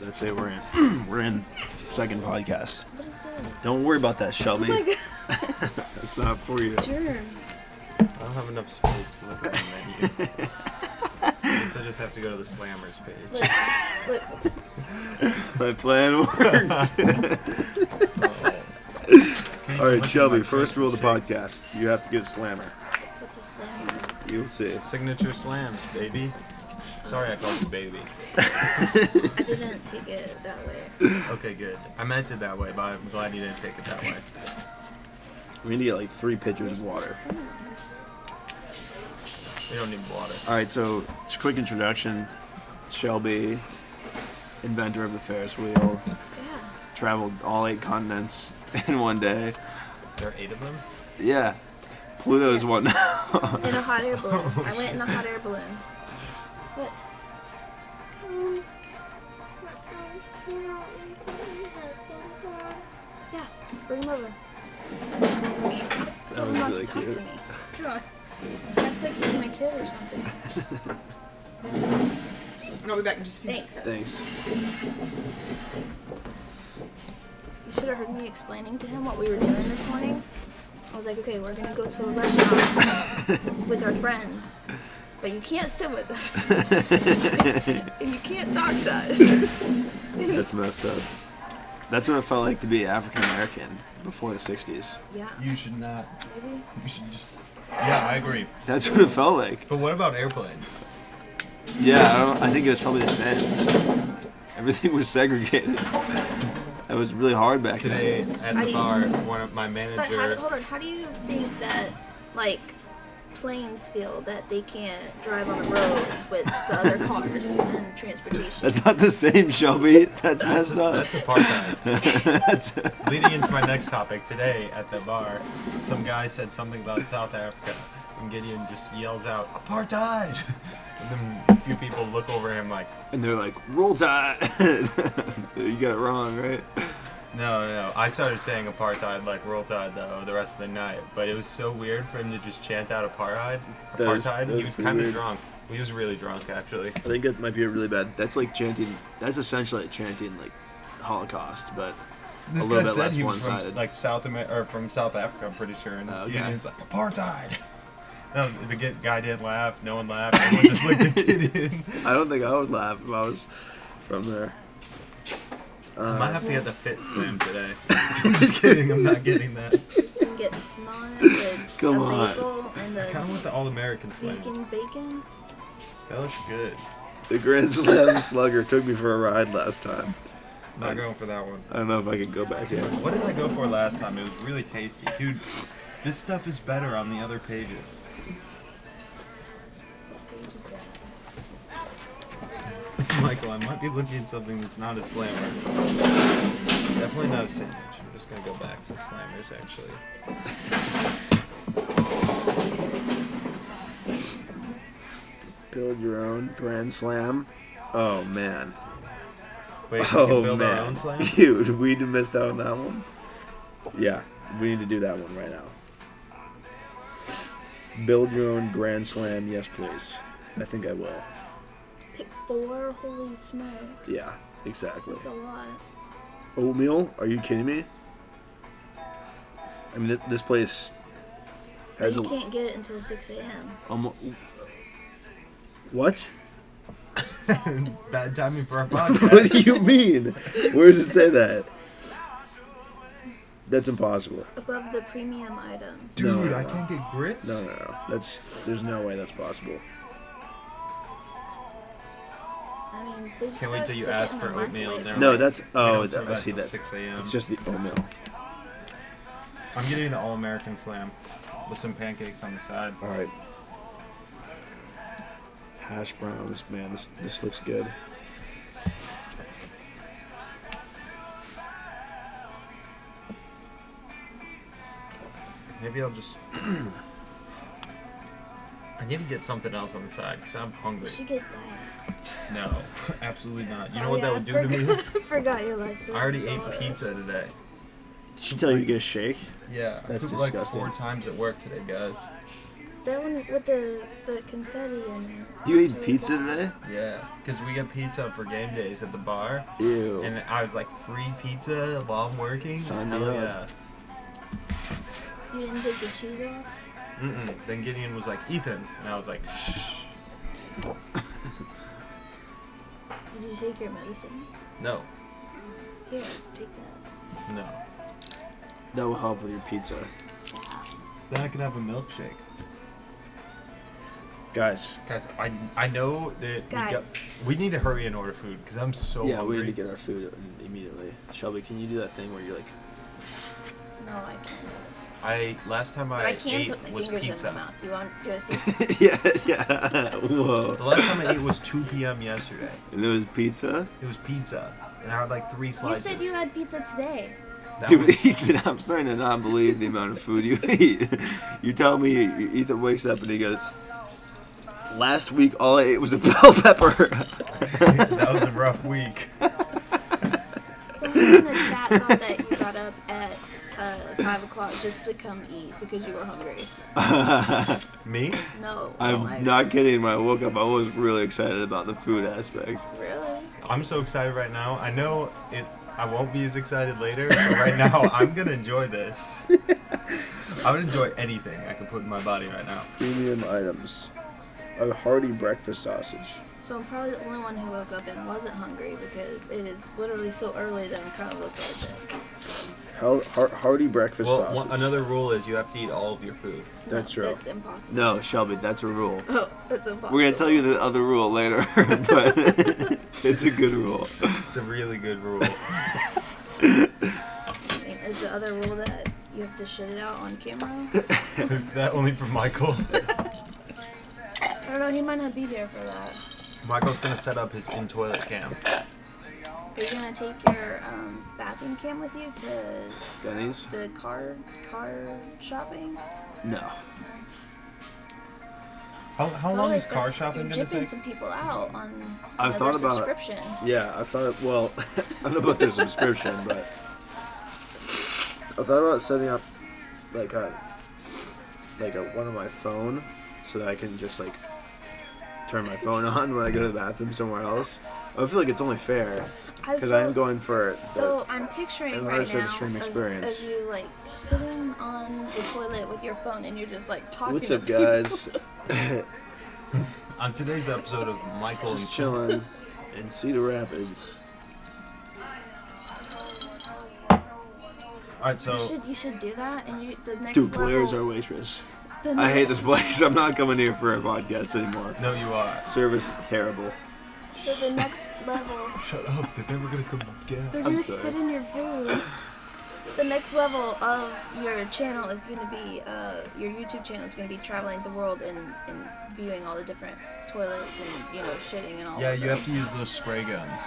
That's it. We're in. We're in. Second podcast. What is this? Don't worry about that, Shelby. Oh my God. That's not for you. Germs. I don't have enough space to look at the menu. So I just have to go to the Slammers page. Look. My plan worked. All right, Shelby. First rule of the podcast: you have to get a slammer. What's a slammer? You'll see. Signature slams, baby. Sorry I called you baby. I didn't take it that way. Okay, good. I meant it that way, but I'm glad you didn't take it that way. We need to get like 3 pitchers of water. We don't need water. All right, so just a quick introduction. Shelby, inventor of the Ferris wheel, Yeah. traveled all 8 continents in one day. There are 8 of them? Yeah, Pluto's one now. In a hot air balloon. I went in a hot air balloon. What? Yeah, bring him over. Tell him was not really to talk cute. to me. Come on. Acts like he's my kid or something. And I'll be back in just a few Thanks. Thanks. You should have heard me explaining to him what we were doing this morning. I was like, okay, we're gonna go to a restaurant with our friends, but you can't sit with us, and you can't talk to us. That's messed up. That's what it felt like to be African American before the 60s. Yeah, You should not. maybe. You should just... Yeah, I agree. That's what it felt like. But what about airplanes? Yeah, I think it was probably the same. Everything was segregated. That was really hard back Today then. at the bar, one of my But manager... hold on, how do you think that, like, planes feel that they can't drive on the roads with the other cars and transportation? That's not the same, Shelby. That's messed up. That's apartheid. That's Leading into my next topic, today at the bar, some guy said something about South Africa, and Gideon just yells out, "Apartheid!" And then a few people look over him like, and they're like, roll tide. You got it wrong, right? no. I started saying apartheid like roll tide though the rest of the night, but it was so weird for him to just chant out apartheid. That was He was pretty kind of weird. drunk. He was really drunk actually. I think that might be a really bad. That's like chanting. That's essentially like chanting like Holocaust, but This a little guy bit said less he was one-sided. from like South America or from South Africa, I'm pretty sure, and Okay. Gideon's like apartheid. No, the guy didn't laugh. No one laughed. Everyone just looked at Gideon. I don't think I would laugh if I was from there. I might have to get the fit slam today. I'm just kidding. I'm not getting that. You can get snot, and Come a on. bagel, and Kind of with the All-American slam. bacon. That looks good. The Grand Slam Slugger took me for a ride last time. Not going for that one. I don't know if I could go back in. What did I go for last time? It was really tasty. Dude, this stuff is better on the other pages. What page is that? Michael, I might be looking at something that's not a slammer. Definitely not a sandwich. I'm just going to go back to slammers, actually. Build your own Grand Slam. Oh man. Wait, we can Oh build our own man. slam? Dude, we missed out on that one. Yeah, we need to do that one right now. Build your own Grand Slam. Yes, please. I think I will. Pick 4. Holy smokes. Yeah, exactly. That's a lot. Oatmeal? Are you kidding me? I mean, this place But has you a. can't get it until 6 a.m. What? Bad timing for our podcast. What do you mean? Where does it say that? That's impossible. Above the premium items. Dude, No. I can't get grits? No. There's no way that's possible. I mean, they just Can't wait gotta till you stick it ask in for the oatmeal. microwave. Never No, mind. that's. We Oh, don't serve I see till that. 6 a.m. It's just the oatmeal. I'm getting the All-American slam with some pancakes on the side. All right. Hash browns, man. This looks good. Maybe I'll just... I need to get something else on the side because I'm hungry. You should get that. No, absolutely not. You know Oh, what yeah, that would do to me? I forgot you like this. I already ate pizza today. Did she tell you to get a shake? Yeah, That's I pooped like disgusting. 4 times at work today, guys. That one with the confetti in it. You It's ate really pizza bomb. today? Yeah, because we get pizza for game days at the bar. Ew. And I was like, free pizza while I'm working? Sign me Hell up. yeah. You didn't take the cheese off? Mm-mm. Then Gideon was like, Ethan. And I was like, shh. Did you take your medicine? No. Here, take this. No. That will help with your pizza. Yeah. Then I can have a milkshake. Guys. Guys, I know that Guys. we need to hurry and order food because I'm so Yeah, hungry. we need to get our food immediately. Shelby, can you do that thing where you're like... No, I can't. Last time But I I can ate put my was fingers pizza. in my mouth. Do you see? yeah. Whoa. The last time I ate was 2 p.m. yesterday. And it was pizza? It was pizza, and I had like 3 You slices. said you had pizza today. That Dude, was- Ethan, I'm starting to not believe the amount of food you eat. You tell me, Ethan wakes up and he goes, last week all I ate was a bell pepper. that was a rough week. Someone in the chat thought that you got up at 5 o'clock just to come eat because you were hungry. Me? No. I'm not kidding. When I woke up, I was really excited about the food aspect. Really? I'm so excited right now. I know it. I won't be as excited later, but right now I'm gonna enjoy this. I would enjoy anything I can put in my body right now. Premium items. A hearty breakfast sausage. So I'm probably the only one who woke up and wasn't hungry because it is literally so early that I'm kind of lethargic. Hearty breakfast Well, sausage. another rule is you have to eat all of your food. That's No, true. That's impossible. No, Shelby, that's a rule. Oh, that's impossible. We're gonna tell you the other rule later, but it's a good rule. It's a really good rule. Is the other rule that you have to shit it out on camera? That only for Michael. I don't know, he might not be here for that. Michael's gonna set up his in-toilet cam. Are you gonna take your bathroom cam with you to Denny's? the car shopping? No. How long is car shopping You're gonna jipping take? some people out on I've their thought about- subscription. Yeah, I thought. Well, I don't know about their subscription, but I thought about setting up like a one on my phone, so that I can just like turn my phone on when I go to the bathroom somewhere else. I feel like it's only fair because I am going for. So I'm picturing an right artist now stream experience. of you like sitting on the toilet with your phone and you're just like talking. What's to up, guys? On today's episode of Michael and Just chilling in Cedar Rapids. Alright, so You should do that, and the next Dude, level. Blair's our waitress. the I next- hate this place. I'm not coming here for a podcast anymore. no, you are. Service is terrible. So the next level, Shut up! They're never gonna come again. they're I'm gonna sorry. spit in your food. The next level of your channel is gonna be your YouTube channel is gonna be traveling the world and viewing all the different toilets and shitting and all. Yeah, of you them. have to use those spray guns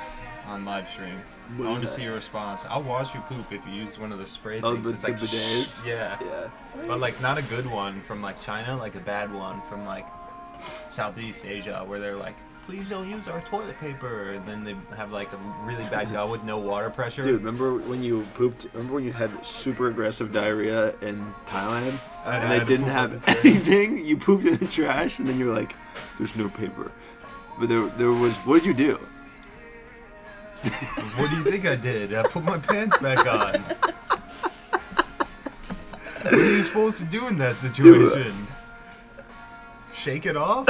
on live stream. What I want is to that? see your response. I'll watch you poop if you use one of the spray Oh, things. the It's like bidets? Yeah. Yeah. But like not a good one from like China, like a bad one from like Southeast Asia where they're like, please don't use our toilet paper, and then they have like a really bad guy with no water pressure. Dude, remember when you pooped? Remember when you had super aggressive diarrhea in Thailand? I And had they to didn't poop have on the train. anything? You pooped in the trash, and then you were like, there's no paper. But there was, what did you do? What do you think I did? I put my pants back on. What are you supposed to do in that situation? Shake it off?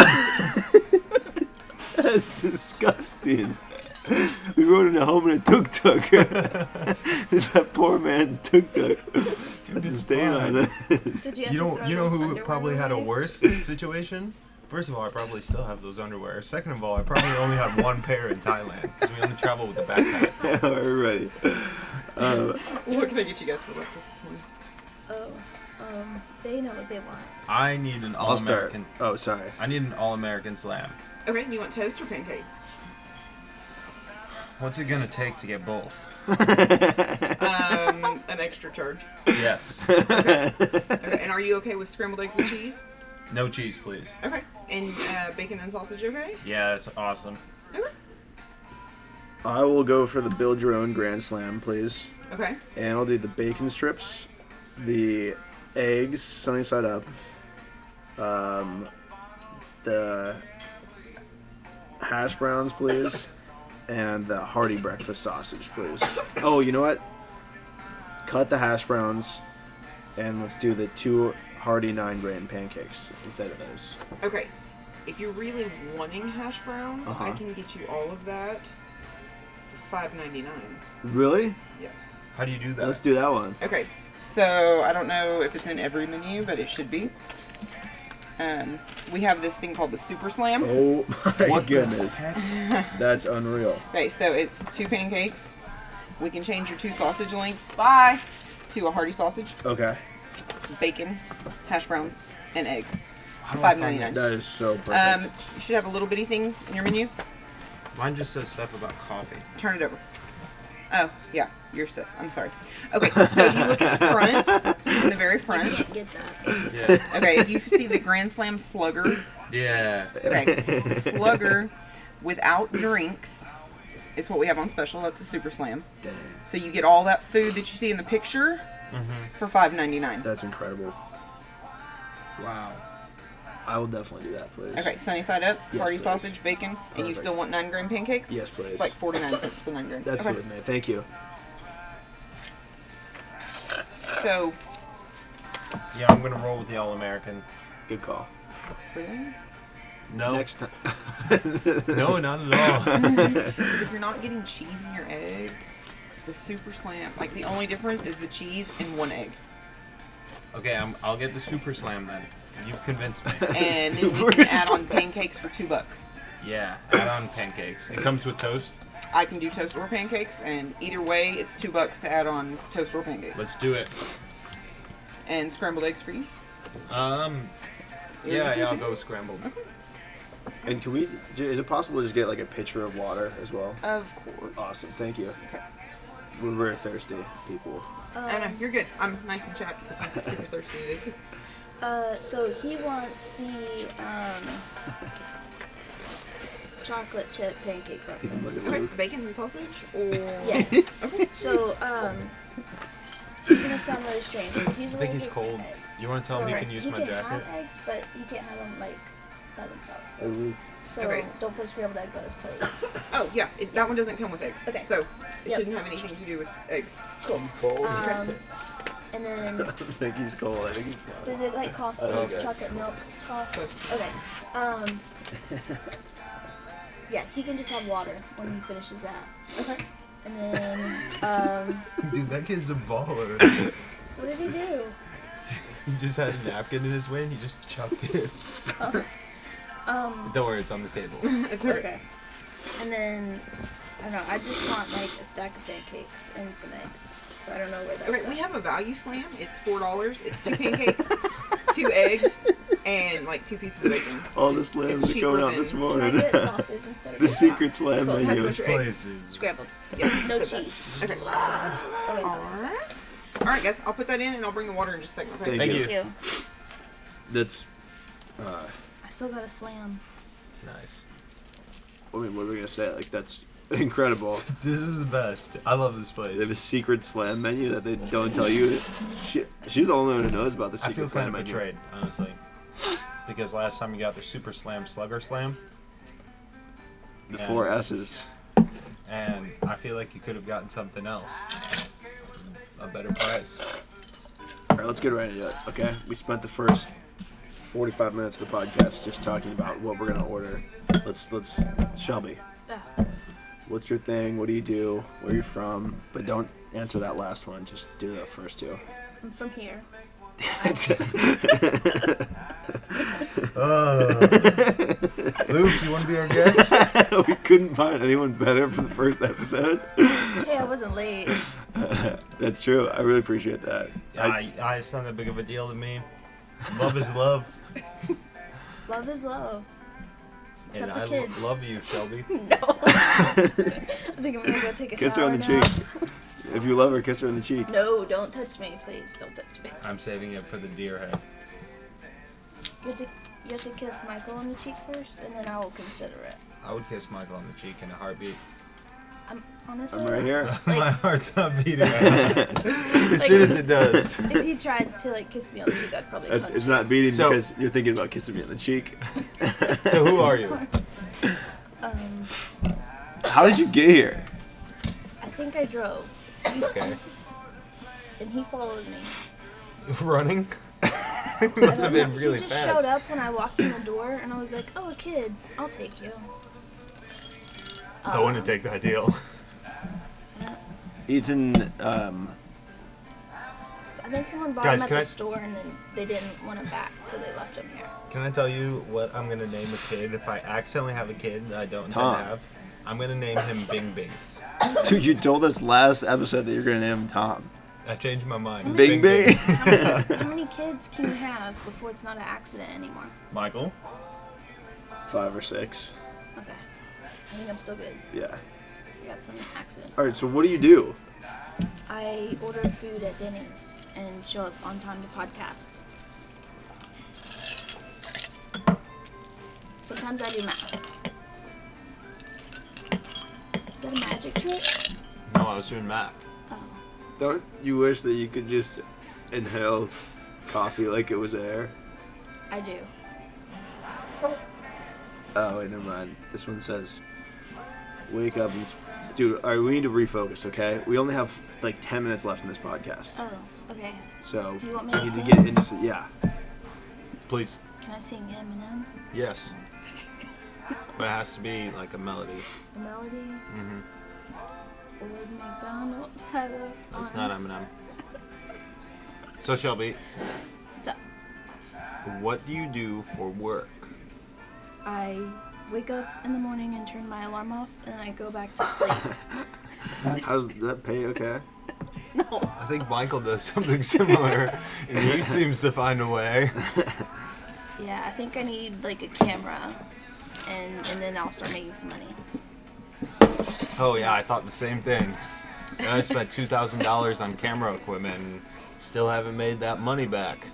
That's disgusting. We rode in a home in a tuk-tuk. That poor man's tuk-tuk. That's a it's stain on fine. it. Did you have You to know, throw you know those who underwear probably had a away? worse situation? First of all, I probably still have those underwear. Second of all, I probably only had one pair in Thailand because we only travel with the backpack. Yeah, we're ready. What can I get you guys for breakfast this morning? They know what they want. I need an I'll start. all-American. Oh, sorry. I need an all-American slam. Okay, you want toast or pancakes? What's it gonna take to get both? An extra charge. Yes. Okay, and are you okay with scrambled eggs with cheese? No cheese, please. Okay, and bacon and sausage, okay? Yeah, that's awesome. Okay. I will go for the build your own Grand Slam, please. Okay. And I'll do the bacon strips, the eggs sunny side up, The hash browns, please, and the hearty breakfast sausage, please. Oh, you know what? Cut the hash browns, and let's do the 2 hearty 9-grain pancakes instead of those. Okay. If you're really wanting hash browns, I can get you all of that for $5.99. Really? Yes. How do you do that? Let's do that one. Okay. So I don't know if it's in every menu, but it should be. We have this thing called the Super Slam. Oh my What the goodness. heck? That's unreal. Okay, so it's 2 pancakes. We can change your 2 sausage lengths to a hearty sausage, Okay. bacon, hash browns, and eggs. How do I find $5.99. That is so perfect. You should have a little bitty thing in your menu. Mine just says stuff about coffee. Turn it over. Oh, yeah, yours says. I'm sorry. Okay, so if you look at the front, in the very I front. can't get that. Yeah. Okay, if you see the Grand Slam Slugger. Yeah. Okay, the Slugger without drinks is what we have on special. That's the Super Slam. Dang. So you get all that food that you see in the picture for $5.99. That's incredible. Wow. I will definitely do that, please. Okay, sunny side up, Yes, hearty please. sausage, bacon, and you Perfect. still want 9-grain pancakes? Yes, please. It's like 49 cents for 9 grain. That's okay. good, man. Thank you. So, Yeah, I'm gonna roll with the All-American. Good call. really? No. Next time. No, not at all. Because if you're not getting cheese in your eggs, the Super Slam, like the only difference is the cheese and 1 egg. Okay, I'll get the Super Slam then. You've convinced me. And then we Super can add Slam. on pancakes for $2. Yeah, add on pancakes. It comes with toast. I can do toast or pancakes, and either way, it's $2 to add on toast or pancakes. Let's do it. And scrambled eggs for you. Yeah, I'll go with scrambled. And can we? Is it possible to just get like a pitcher of water as well? Of course. Awesome. Thank you. Okay. We're very thirsty people. Oh no, you're good. I'm nice and chapped because I'm super thirsty today too. So he wants the chocolate chip pancake breakfast. Look at Okay, Luke. bacon and sausage or Yes. Okay. So it's gonna sound really strange. But he's I think he's allergic to cold. eggs. You want to tell him he So can use he my can jacket? have eggs, but he can't have them like by themselves. Hey, Luke. So Okay. don't put scrambled eggs on his plate. Oh yeah, that one doesn't come with eggs. Okay. So it Yep. shouldn't have anything to do with eggs. Cool. Cold. And then I think he's cold. I think he's fine. does it like cost Oh, like okay. chocolate milk cost? Supposed Okay. Yeah, he can just have water when he finishes that. Okay. And then Dude, that kid's a baller. what did he do? He just had a napkin in his way and he just chucked it. Don't worry, it's on the table. It's okay. Okay. And then I don't know. I just want like a stack of pancakes and some eggs. So I don't know where that's Okay, we at. have a value slam. It's $4. It's 2 pancakes, 2 eggs, and like 2 pieces of bacon. All the slams It's are going cheaper out this than- Can I morning. get sausage instead of The eggs? secret slam Cool. menu. That's This right. place is... Scrambled. Yeah. No so cheese. Okay. Okay. Alright. Alright guys, I'll put that in and I'll bring the water in just a second, okay? Thank Thank you. you. Thank you. That's. I still got a slam. Nice. I mean, what are we gonna say? Like that's incredible. This is the best. I love this They have a place. secret slam menu that they don't tell you. She's the only one who knows about the I secret feel slam kind of menu. betrayed, honestly. Because last time you got the Super Slam Slugger Slam, The Yeah. 4 S's. and I feel like you could have gotten something else. A better price. All right, let's get right into it. Okay, we spent the first 45 minutes of the podcast just talking about what we're gonna order. Let's Shelby. Ah, What's your thing? What do you do? Where are you from? But don't answer that last one. Just do the first 2. I'm from here. Luke, you want to be our guest? We couldn't find anyone better for the first episode. Hey, I wasn't late. That's true. I really appreciate that. It's not that big of a deal to me. Love is love. Love is love. Except And for I kids. love you, Shelby. No. I think I'm gonna go take a Kiss her shower on the now. cheek. If you love her, kiss her on the cheek. No, don't touch me, please. Don't touch me. I'm saving it for the deer head. You have to kiss Michael on the cheek first, and then I will consider it. I would kiss Michael on the cheek in a heartbeat. honestly. I'm right here. My heart's not beating. As soon as it does. If he tried to like kiss me on the cheek, I'd probably punch It's him. not beating So- because you're thinking about kissing me on the cheek. So who are you? How did you get here? I think I drove, Okay. and he followed me. Running? I Must have don't been know, really he just fast. showed up when I walked in the door, and I was like, "Oh, a kid, I'll take you." I want to take that deal. Ethan, I think someone bought Guys, him at can the I- store, and then they didn't want him back, so they left him here. Can I tell you what I'm going to name a kid if I accidentally have a kid that I don't intend Tom. to have? I'm going to name him Bing Bing. dude, you told us last episode that you're gonna name him Tom. I changed my mind. It's Bing Bing. How many kids can you have before it's not an accident anymore? Michael? 5 or 6. Okay, I think I'm still good. Yeah. I got some accidents. All right. So what do you do? I order food at Denny's and show up on time to podcasts. Sometimes I do math. Is that a magic trick? No, I was doing math. Oh. Don't you wish that you could just inhale coffee like it was air? I do. Oh wait, never mind. This one says, "Wake up and." Dude, all right, we need to refocus, okay? We only have like 10 minutes left in this podcast. Oh, okay. So, Do you want me we to need to sing? get into yeah. Please. Can I sing Eminem? Yes. But it has to be like a melody. The melody? Mm-hmm. Old MacDonald had a farm. It's not Eminem. So Shelby, What's up? what do you do for work? I wake up in the morning and turn my alarm off, and I go back to sleep. How's that pay? Okay. No. I think Michael does something similar, and he seems to find a way. Yeah, I think I need like a camera, and then I'll start making some money. Oh yeah, I thought the same thing. And I spent $2,000 on camera equipment and still haven't made that money back.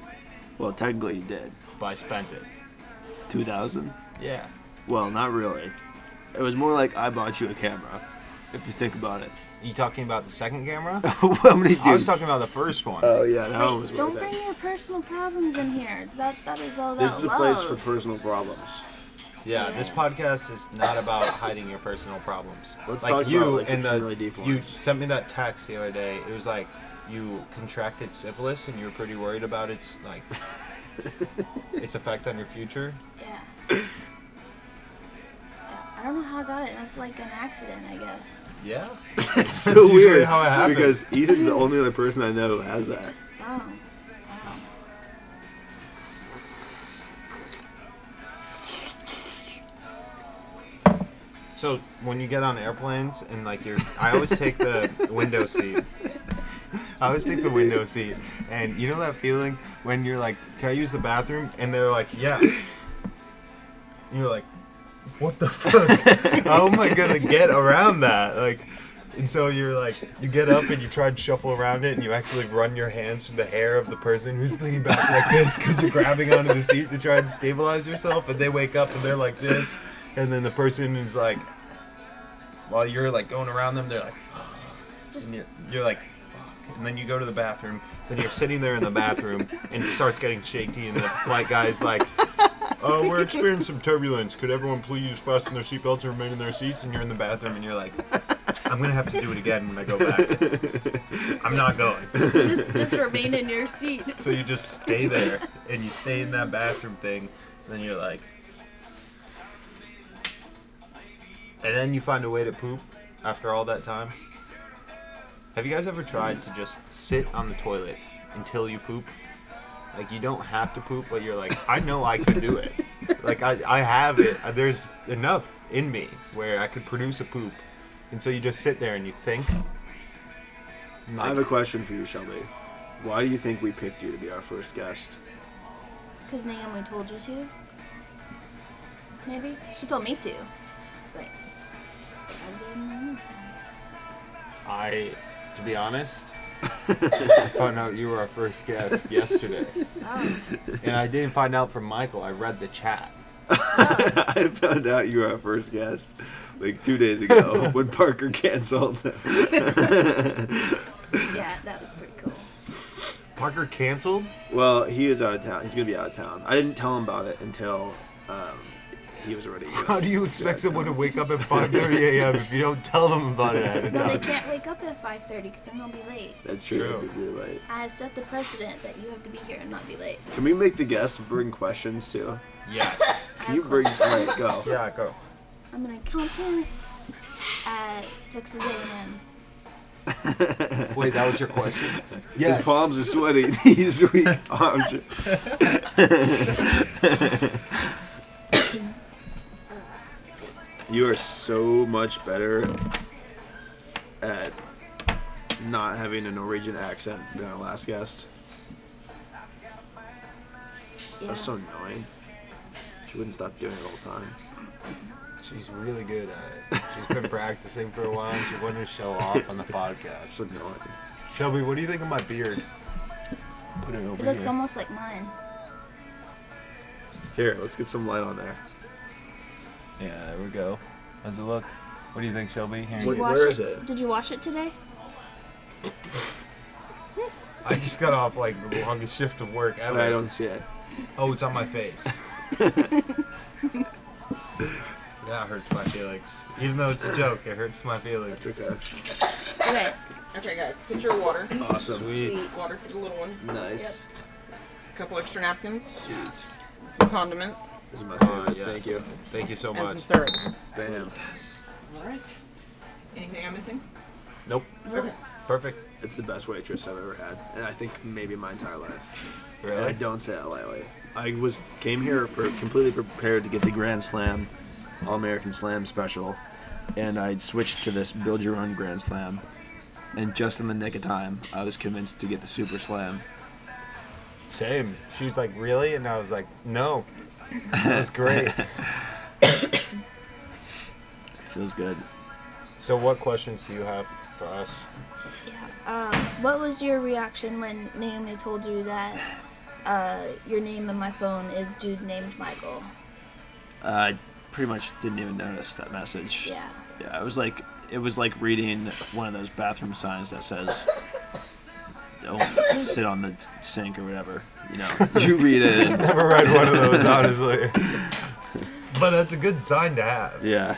Well, technically you did. But I spent it. 2,000. Yeah. Well, not really. It was more like I bought you a camera. If you think about it. You talking about the second camera? How many I was dude? talking about the first one. Oh yeah, that one was Hey, don't worth bring it. your personal problems in here. That is all about This is a love. place for personal problems. Yeah, this podcast is not about hiding your personal problems. Let's like talk you about, like, and some really deep you ones. sent me that text the other day. It was like you contracted syphilis and you were pretty worried about its like its effect on your future. Yeah. I don't know how I got it. That's like an accident, I guess. Yeah. It's so That's usually weird how it happens. because Ethan's the only other person I know who has that. Oh. Wow. So when you get on airplanes and like I always take the window seat. I always take the window seat, and you know that feeling when you're like, "Can I use the bathroom?" And they're like, "Yeah." And you're like, "What the fuck? How am I gonna get around that?" Like, and so you're like, you get up and you try to shuffle around it, and you actually run your hands through the hair of the person who's leaning back like this because you're grabbing onto the seat to try and stabilize yourself, and they wake up and they're like this, and then the person is like, while you're like going around them, they're like, and you're like, fuck, and then you go to the bathroom, then you're sitting there in the bathroom, and it starts getting shaky, and the flight guy's like, "Oh, we're experiencing some turbulence. Could everyone please fasten their seatbelts and remain in their seats?" And you're in the bathroom, and you're like, "I'm gonna have to do it again when I go back. I'm not going." Just remain in your seat. So you just stay there, and you stay in that bathroom thing, and then you're like, and then you find a way to poop after all that time. Have you guys ever tried to just sit on the toilet until you poop? Like, you don't have to poop, but you're like, I know I could do it. Like, I have it. There's enough in me where I could produce a poop. And so you just sit there and you think. And I have a question for you, Shelby. Why do you think we picked you to be our first guest? Because Naomi told you to. Maybe? She told me to. It's like I didn't know anything. To be honest, I found out you were our first guest yesterday. Oh. And I didn't find out from Michael. I read the chat. I found out you were our first guest like 2 days ago when Parker canceled. Yeah, that was pretty cool. Parker canceled? Well, he is out of town. He's gonna be out of town. I didn't tell him about it until he was already. How do you expect someone to wake up at 5:30 a.m. if you don't tell them about it ahead of Well, they time? can't wake up at 5:30 because then they'll be late. That's true. True. It'd be really late. I set the precedent that you have to be here and not be late. Can we make the guests bring questions too? Yes. Can you bring? Right, go. Yeah, go. I'm an accountant at Texas A&M. Wait, that was your question? His palms are sweaty. These weak arms. You are so much better at not having a Norwegian accent than our last guest. Yeah. That's so annoying. She wouldn't stop doing it all the time. She's really good at it. She's been practicing for a while and she wanted to show off on the podcast. It's annoying. Shelby, what do you think of my beard? Put it over It looks here. almost like mine. Here, let's get some light on there. Yeah, there we go. How's it look? What do you think, Shelby? Here. Did you wash Where is it? Did you wash it today? I just got off like the longest shift of work ever. I don't see it. Oh, it's on my face. That hurts my feelings. Even though it's a joke, it hurts my feelings. It's okay. Okay. Okay, guys, picture of water. Awesome. Sweet. Water for the little one. Nice. A couple extra napkins. Sweet. Some condiments. This is my favorite. Yes. Thank you. Thank you so And some much. syrup. Bam. All right. Anything I'm missing? Nope. Okay. Perfect. It's the best waitress I've ever had, and I think maybe my entire life. Really? And I don't say that lightly. I came here completely prepared to get the Grand Slam, All American Slam special, and I switched to this Build Your Own Grand Slam, and just in the nick of time, I was convinced to get the Super Slam. Same. She was like, really? And I was like, no. That was great. Feels good. So what questions do you have for us? Yeah. What was your reaction when Naomi told you that your name in my phone is dude named Michael? I pretty much didn't even notice that message. Yeah. Yeah, it was like reading one of those bathroom signs that says "Don't sit on the sink" or whatever. You know, you read it. And, Never read one of those, honestly. But that's a good sign to have. yeah.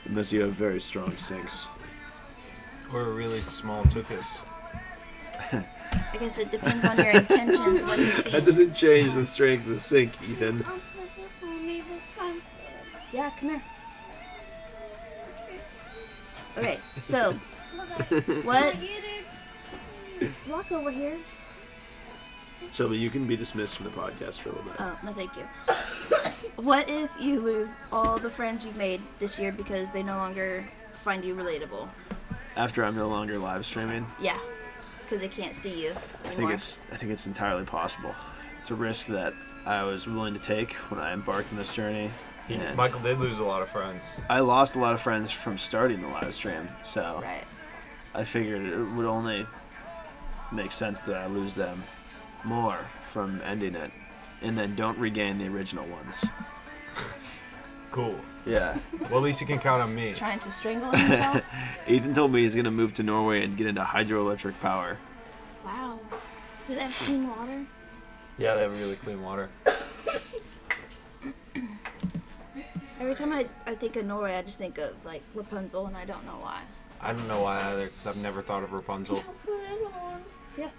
Unless you have very strong sinks. Or a really small tuchus. I guess it depends on your intentions when you see. That doesn't change the strength of the sink, Ethan. I'll put this on me, but I'm Yeah, come here. Okay, so what? Walk over here. So you can be dismissed from the podcast for a little bit. Oh, no, thank you. What if you lose all the friends you've made this year because they no longer find you relatable? After I'm no longer live streaming, Yeah, because they can't see you I anymore. think it's entirely possible. It's a risk that I was willing to take when I embarked on this journey. And Michael did lose a lot of friends. I lost a lot of friends from starting the live stream, so Right. I figured it would only make sense that I lose them more from ending it, and then don't regain the original ones. Cool. Yeah. Well, at least you can count on me. He's trying to strangle himself. Ethan told me he's gonna move to Norway and get into hydroelectric power. Wow. Do they have clean water? Yeah, they have really clean water. Every time I think of Norway, I just think of like Rapunzel, and I don't know why. I don't know why either, because I've never thought of Rapunzel. put it on. Yeah.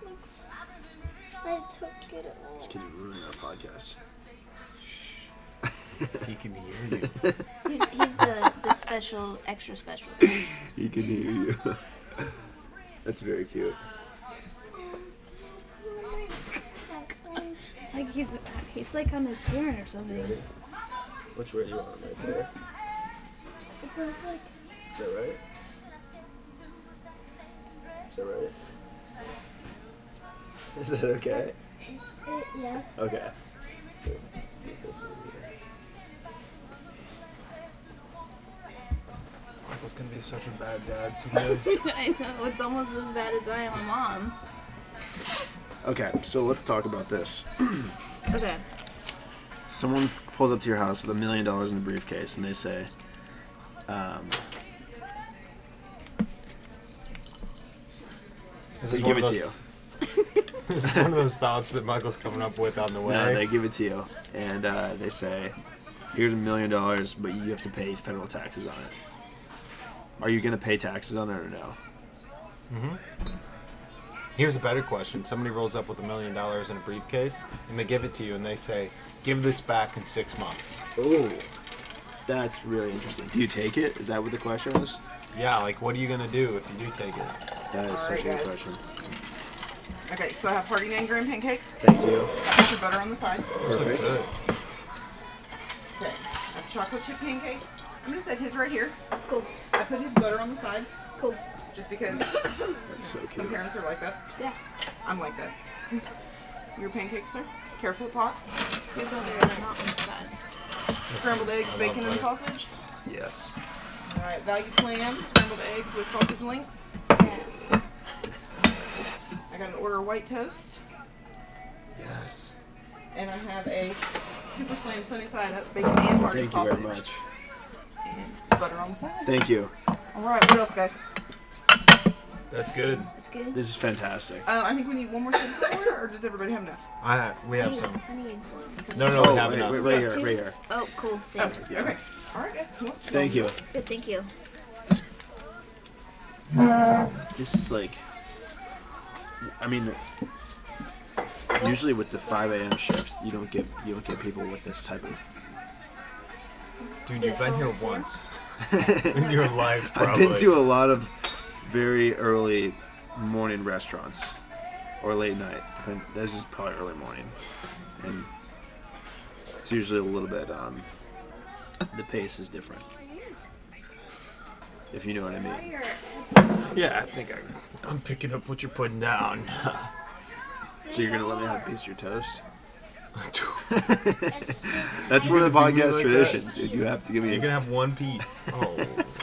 Looks. I took it These off. kids are ruining our podcast. He can hear you. He's the special, extra special. He can hear you. That's very cute. It's like he's like on his parent or something. Which way do you want him? Right there? It was like Is that right? Is that right? Is that okay? yes. Okay. Good. Get this over here. Michael's gonna be such a bad dad someday. I know, it's almost as bad as I am a mom. Okay, so let's talk about this. Okay. someone pulls up to your house with $1 million in a briefcase, and they say, This they is give one it of to those- you. This is one of those thoughts that Michael's coming up with on the way. No, they give it to you, and they say, "Here's $1 million, but you have to pay federal taxes on it." Are you gonna pay taxes on it or no? Here's a better question. Somebody rolls up with $1 million in a briefcase, and they give it to you, and they say, give this back in 6 months. Oh, that's really interesting. Do you take it? Is that what the question is? Yeah, like, what are you going to do if you do take it? That is such a Alright, good guys. question. Okay, so I have hearty 9 gram pancakes. Thank you. I put the butter on the side. Those look Perfect. good. Okay, I have chocolate chip pancakes. I'm gonna set his right here. Cool. I put his butter on the side, Cool. just because That's so some cute. parents are like that. Yeah. I'm like that. Your pancakes, sir? Careful, it's hot. Your brother is not on the side. Scrambled eggs, I love bacon, and butter. sausage. Yes. All right, value slam, scrambled eggs with sausage links. Yeah. I got an order of white toast, Yes. and I have a super slam sunny side up bacon and hearty Thank you sausage. very much. And butter on the side. Thank you. All right, what else, guys? That's good. It's good. This is fantastic. I think we need one more set of order, or does everybody have enough? We have some. I need. No, Oh, we have wait, enough. wait, right here, right here. Oh, cool. Thanks. Okay. All right, guys. Come on. Thank you. Good. Thank you. This is like, I mean, usually with the 5 a.m. shift, you don't get people with this type of. Dude, you've been here once in your life, probably. I've been to a lot of very early morning restaurants or late night. This is probably early morning, and it's usually a little bit. The pace is different, if you know what I mean. Yeah, I think I'm picking up what you're putting down. So you're gonna let me have a piece of your toast? You're That's one of the gonna do me podcast like traditions, dude. You have to give me. gonna have one piece. Oh,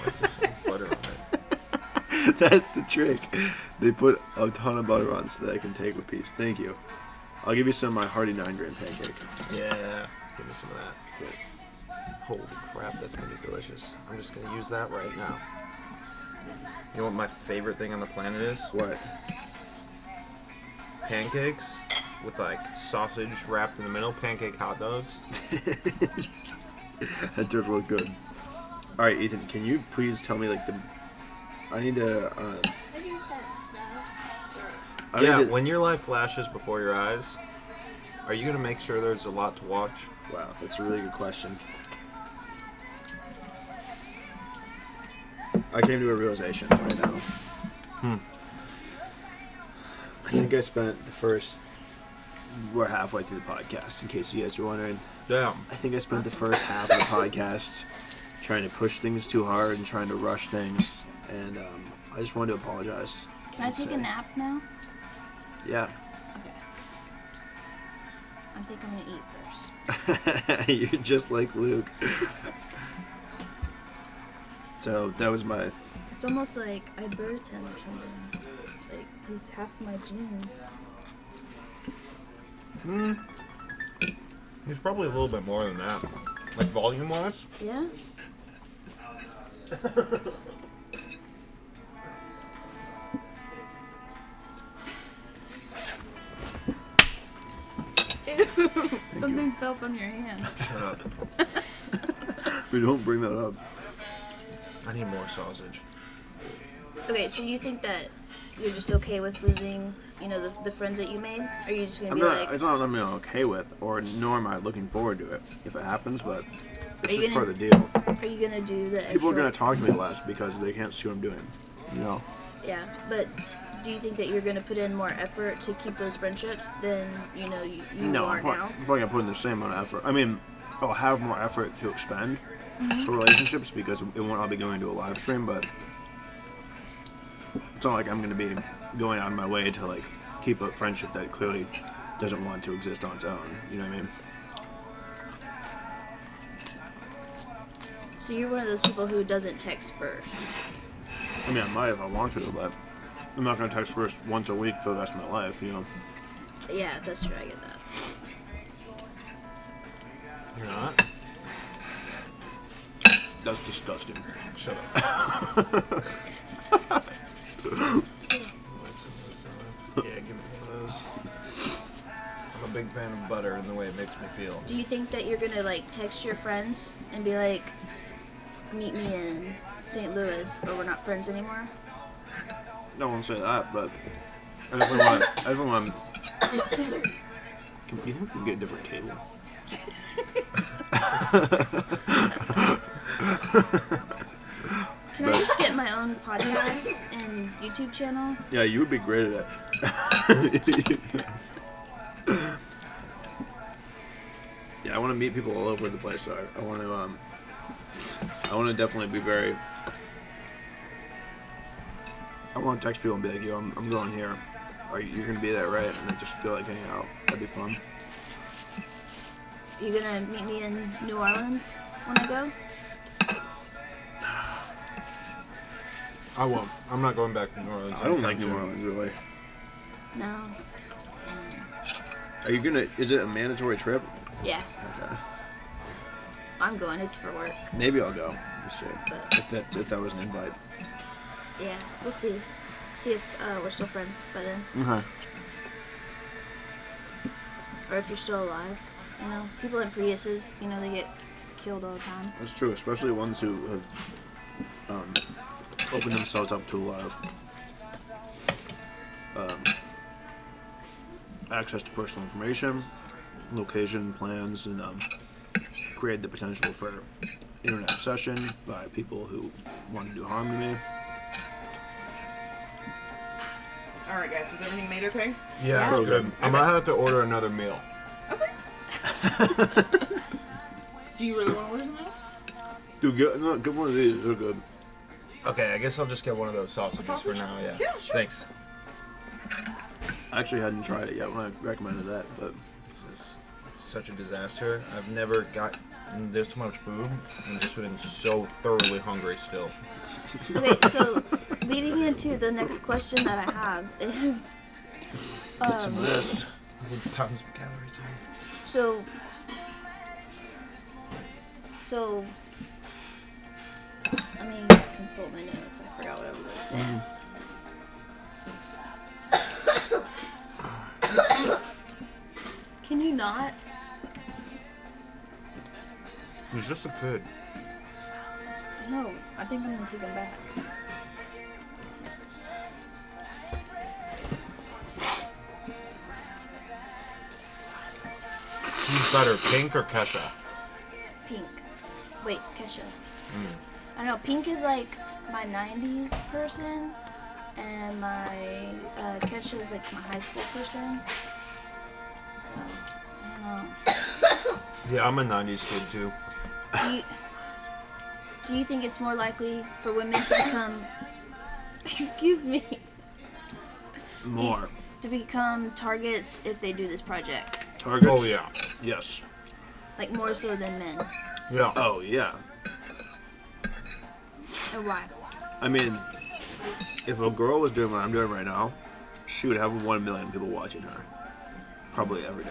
that's just some butter on it. That's the trick. They put a ton of butter on so that I can take a piece. Thank you. I'll give you some of my hearty 9 gram pancake. Yeah, give me some of that. Good. Holy crap, that's gonna be delicious. I'm just gonna use that right now. You know what my favorite thing on the planet is? What? Pancakes with like sausage wrapped in the middle. Pancake hot dogs. That does look good. All right, Ethan, can you please tell me like the? I need to. I need that stuff. I Yeah, need to, when your life flashes before your eyes, are you gonna make sure there's a lot to watch? Wow, that's a really good question. I came to a realization right now. I think I spent the first. We're halfway through the podcast, in case you guys were wondering. Damn. I think I spent the first half of the podcast trying to push things too hard and trying to rush things, and I just wanted to apologize. Can I take a nap now? Yeah. Okay. I think I'm gonna eat first. You're just like Luke. So that was my. It's almost like I birthed him or something. Like he's half my genes. There's probably a little bit more than that. Like volume wise? Yeah. Ew. Something fell from your hand. Shut up. We don't bring that up. I need more sausage. Okay, so you think that you're just okay with losing, you know, the friends that you made? Or are you just gonna I'm be not. like, It's not something I'm okay with, or nor am I looking forward to it if it happens. But it's Are you just part gonna- of the deal. are you gonna do the People are extra- gonna talk to me less because they can't see what I'm doing. You know. Yeah, but do you think that you're gonna put in more effort to keep those friendships than you know you No, are I'm probably, now? I'm probably gonna put in the same amount of effort. I mean, I'll have more effort to expend Mm-hmm. for relationships because it won't all be going to a live stream, but it's not like I'm gonna be going out of my way to like keep a friendship that clearly doesn't want to exist on its own. You know what I mean? So you're one of those people who doesn't text first. I mean, I might if I want to, but I'm not gonna text first once a week for the rest of my life. You know? Yeah, that's true. I get that. You're not? That's disgusting. Shut up. Yeah, give me one of those. I'm a big fan of butter and the way it makes me feel. Do you think that you're gonna like text your friends and be like, meet me in St. Louis, or we're not friends anymore? I won't say that, but I definitely want. You think we can get a different table? Can I just get my own podcast and YouTube channel? Yeah, you would be great at that. Yeah, I want to meet people all over the place. So I want to definitely be very. I want to text people and be like, "Yo, I'm going here. Are you gonna be there, right?" And then just go like hang out. That'd be fun. You gonna meet me in New Orleans when I go? I won't. I'm not going back to New Orleans. I don't like New Orleans really. No. Are you gonna? Is it a mandatory trip? Yeah, Okay. I'm going. It's for work. Maybe I'll go. We'll see. But If that was an invite. yeah, we'll see. See if we're still friends by then, Okay. or if you're still alive. You know, people in Priuses, you know, they get killed all the time. That's true, especially ones who have opened themselves up to a lot of access to personal information, location plans, and create the potential for internet obsession by people who want to do harm to me. All right, guys. Was everything made okay? Yeah, So it's good. good. I might have to order another meal. Okay. Do you really want to order something else? Dude, get one of these. They're good. Okay, I guess I'll just get one of those sausages for sausage? now. Yeah. Yeah, sure. Thanks. I actually hadn't tried it yet when I recommended that, but This is such a disaster. I've never got. There's too much food. I'm just feeling so thoroughly hungry still. Okay, so leading into the next question that I have is, some of this. Pounds of calories in. so let me consult my notes. I forgot what I was saying. Can you not? It's just a kid. No, I think I'm gonna take them back. Who's better, Pink or Kesha? Pink. Wait, Kesha. I don't know. Pink is like my 90s person, and my Kesha is like my high school person. So, I don't know. Yeah, I'm a 90s kid too. Do you think it's more likely for women to become, excuse me, More. to become targets if they do this project? Targets? Oh yeah. Yes. Like more so than men? Yeah. Oh, yeah. And why? I mean, if a girl was doing what I'm doing right now, she would have 1 million people watching her. Probably every day.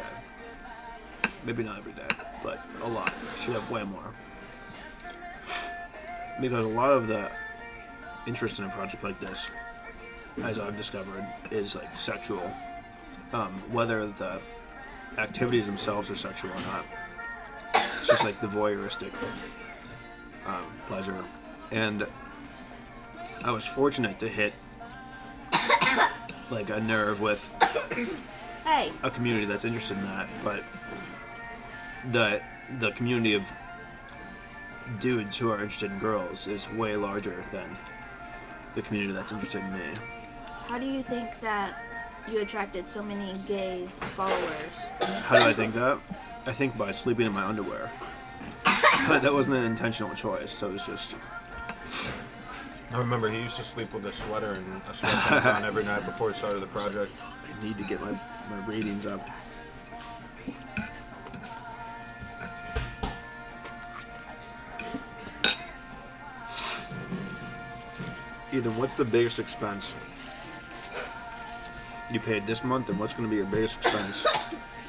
Maybe not every day, but a lot. She'd have way more. Because a lot of the interest in a project like this, as I've discovered, is like sexual. Whether the activities themselves are sexual or not. It's just like the voyeuristic pleasure. And I was fortunate to hit like a nerve with Hey, a community that's interested in that, but the community of dudes who are interested in girls is way larger than the community that's interested in me. how do you think that you attracted so many gay followers? How do I think that? I think by sleeping in my underwear. But that wasn't an intentional choice, so it was just... I remember he used to sleep with a sweater and a sweatpants on every night before he started the project. I need to get my ratings up. Ethan, what's the biggest expense you paid this month, and what's going to be your biggest expense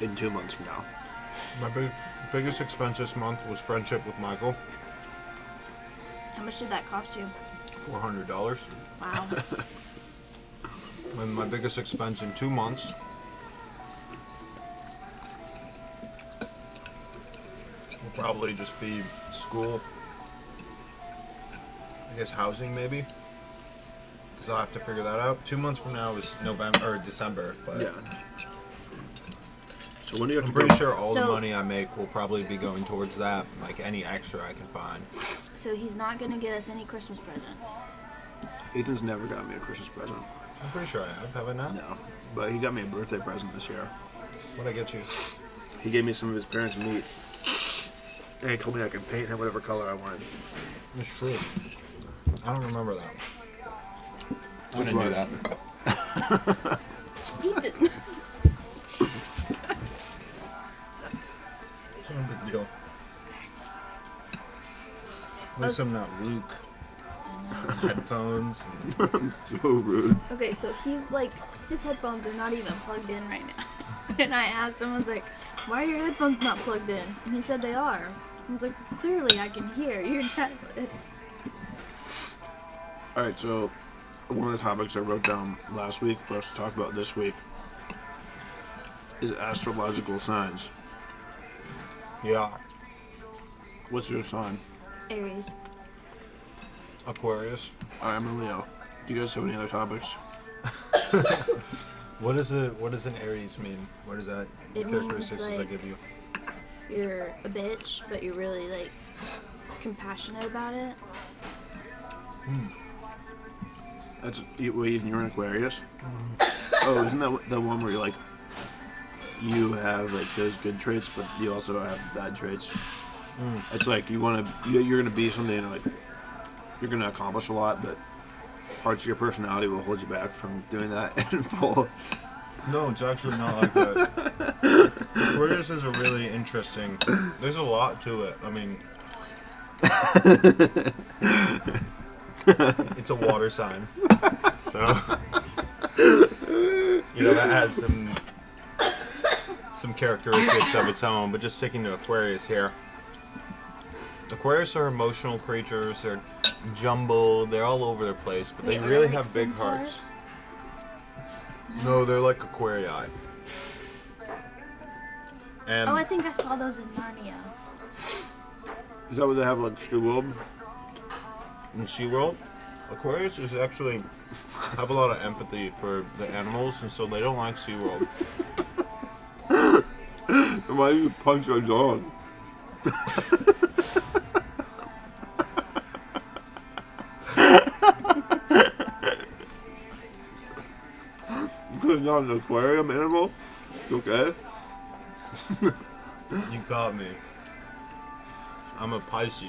in 2 months from now? My Biggest expense this month was friendship with Michael. How much did that cost you? $400. Wow. And my biggest expense in 2 months will probably just be school. I guess housing maybe. Because I'll have to figure that out. 2 months from now is November or December. But Yeah. So when do you have I'm to pretty go? sure all the So- money I make will probably be going towards that. Like any extra I can find. So he's not gonna get us any Christmas presents. Ethan's never got me a Christmas present. I'm pretty sure I have I not? No. But he got me a birthday present this year. What'd I get you? He gave me some of his parents' meat. And he told me I could paint him whatever color I wanted. It's true. I don't remember that. I didn't one? do that. Ethan. It's no big deal. At least I'm not Luke. Headphones. So rude. Okay, so he's like, his headphones are not even plugged in right now. And I asked him, I was like, why are your headphones not plugged in? And he said they are. I was like, clearly I can hear your tablet. Alright, so one of the topics I wrote down last week for us to talk about this week is astrological signs. Yeah. What's your sign? Aries. Aquarius. I'm a Leo. Do you guys have any other topics? What does an Aries mean? What is that? It What characteristics means, does that like- give you? You're a bitch, but you're really like compassionate about it. That's wait, Ethan, you're an Aquarius? Oh, isn't that the one where you're like you have like those good traits, but you also have bad traits? It's like you're gonna be something like you're gonna accomplish a lot, but parts of your personality will hold you back from doing that in full. No, it's actually not like that. Aquarius is a really interesting. There's a lot to it. I mean, it's a water sign, so you know that has some characteristics of its own. But just sticking to Aquarius here. Aquarius are emotional creatures. They're jumbled. They're all over the place, but they Wait, are really they like have big centaurs? hearts. No, they're like Aquarii. And Oh, I think I saw those in Narnia. Is that what they have like SeaWorld? in SeaWorld, Aquarius is actually have a lot of empathy for the animals, and so they don't like SeaWorld. Why do you punch a dog? Because it's not an aquarium animal? Okay. You got me. I'm a Pisces.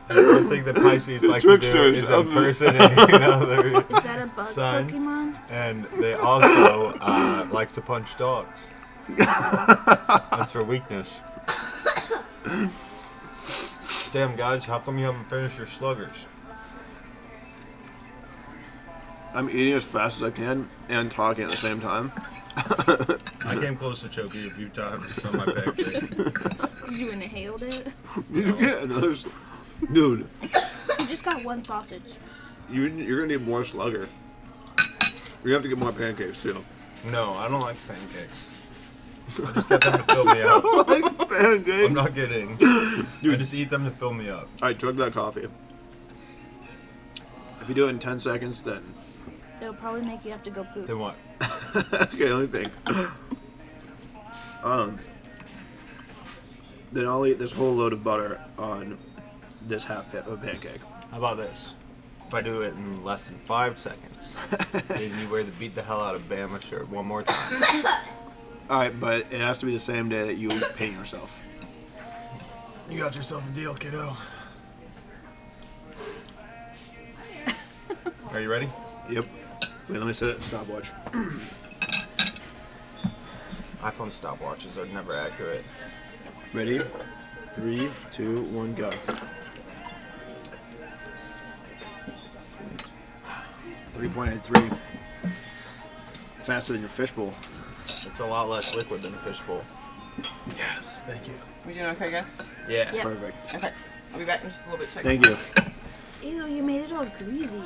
That's one thing that Pisces like to do tricksters is of the- impersonate other Is that a bug signs, Pokemon? and they also like to punch dogs. That's their weakness. Damn, guys, how come you haven't finished your sluggers? I'm eating as fast as I can and talking at the same time. I came close to choking a few times on my pancake. You inhaled it? Did you get another? Dude, You just got one sausage. you're gonna need more slugger. You have to get more pancakes too. No, I don't like pancakes. I just get them to fill me up. Like pancakes. I'm not kidding. I just eat them to fill me up. Alright, chug that coffee. If you do it in 10 seconds, then... It'll probably make you have to go poop. Then what? Okay, let me think. Then I'll eat this whole load of butter on this half of pancake. How about this? If I do it in less than 5 seconds, then you wear the beat the hell out of Bama shirt one more time. Alright, but it has to be the same day that you paint yourself. You got yourself a deal, kiddo. Are you ready? Yep. Wait, let me set it stopwatch. iPhone stopwatches are never accurate. Ready? 3, 2, 1, go. 3.83. Faster than your fishbowl. It's a lot less liquid than a fishbowl. Yes, thank you. We doing okay, guys? Yeah. Yep. Perfect. Okay. I'll be back in just a little bit. Check. Thank you. Ew, you made it all greasy.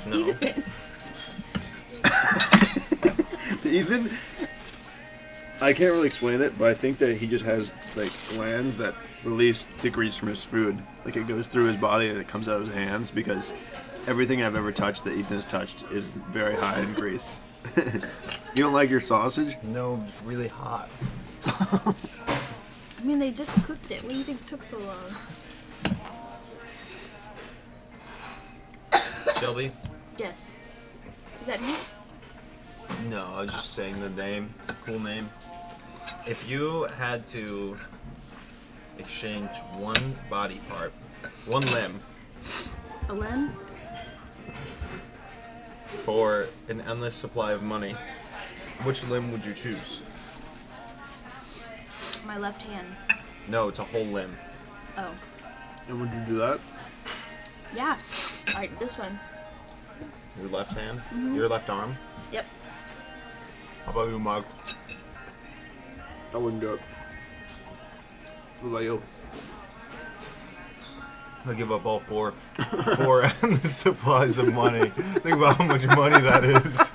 No. Ethan, I can't really explain it, but I think that he just has like glands that release the grease from his food. Like it goes through his body and it comes out of his hands because everything I've ever touched that Ethan has touched is very high in grease. You don't like your sausage? No, it's really hot. I mean, they just cooked it. What do you think took so long? Shelby? Yes. Is that me? No, I was just saying the name. It's a cool name. If you had to exchange one body part, one limb, A limb? for an endless supply of money, which limb would you choose? My left hand. No, it's a whole limb. Oh. And would you do that? Yeah. Alright, this one. Your left hand? Your left arm? Yep. How about you, Mark? I wouldn't do it. What about you? I'll give up all four endless supplies of money. Think about how much money that is.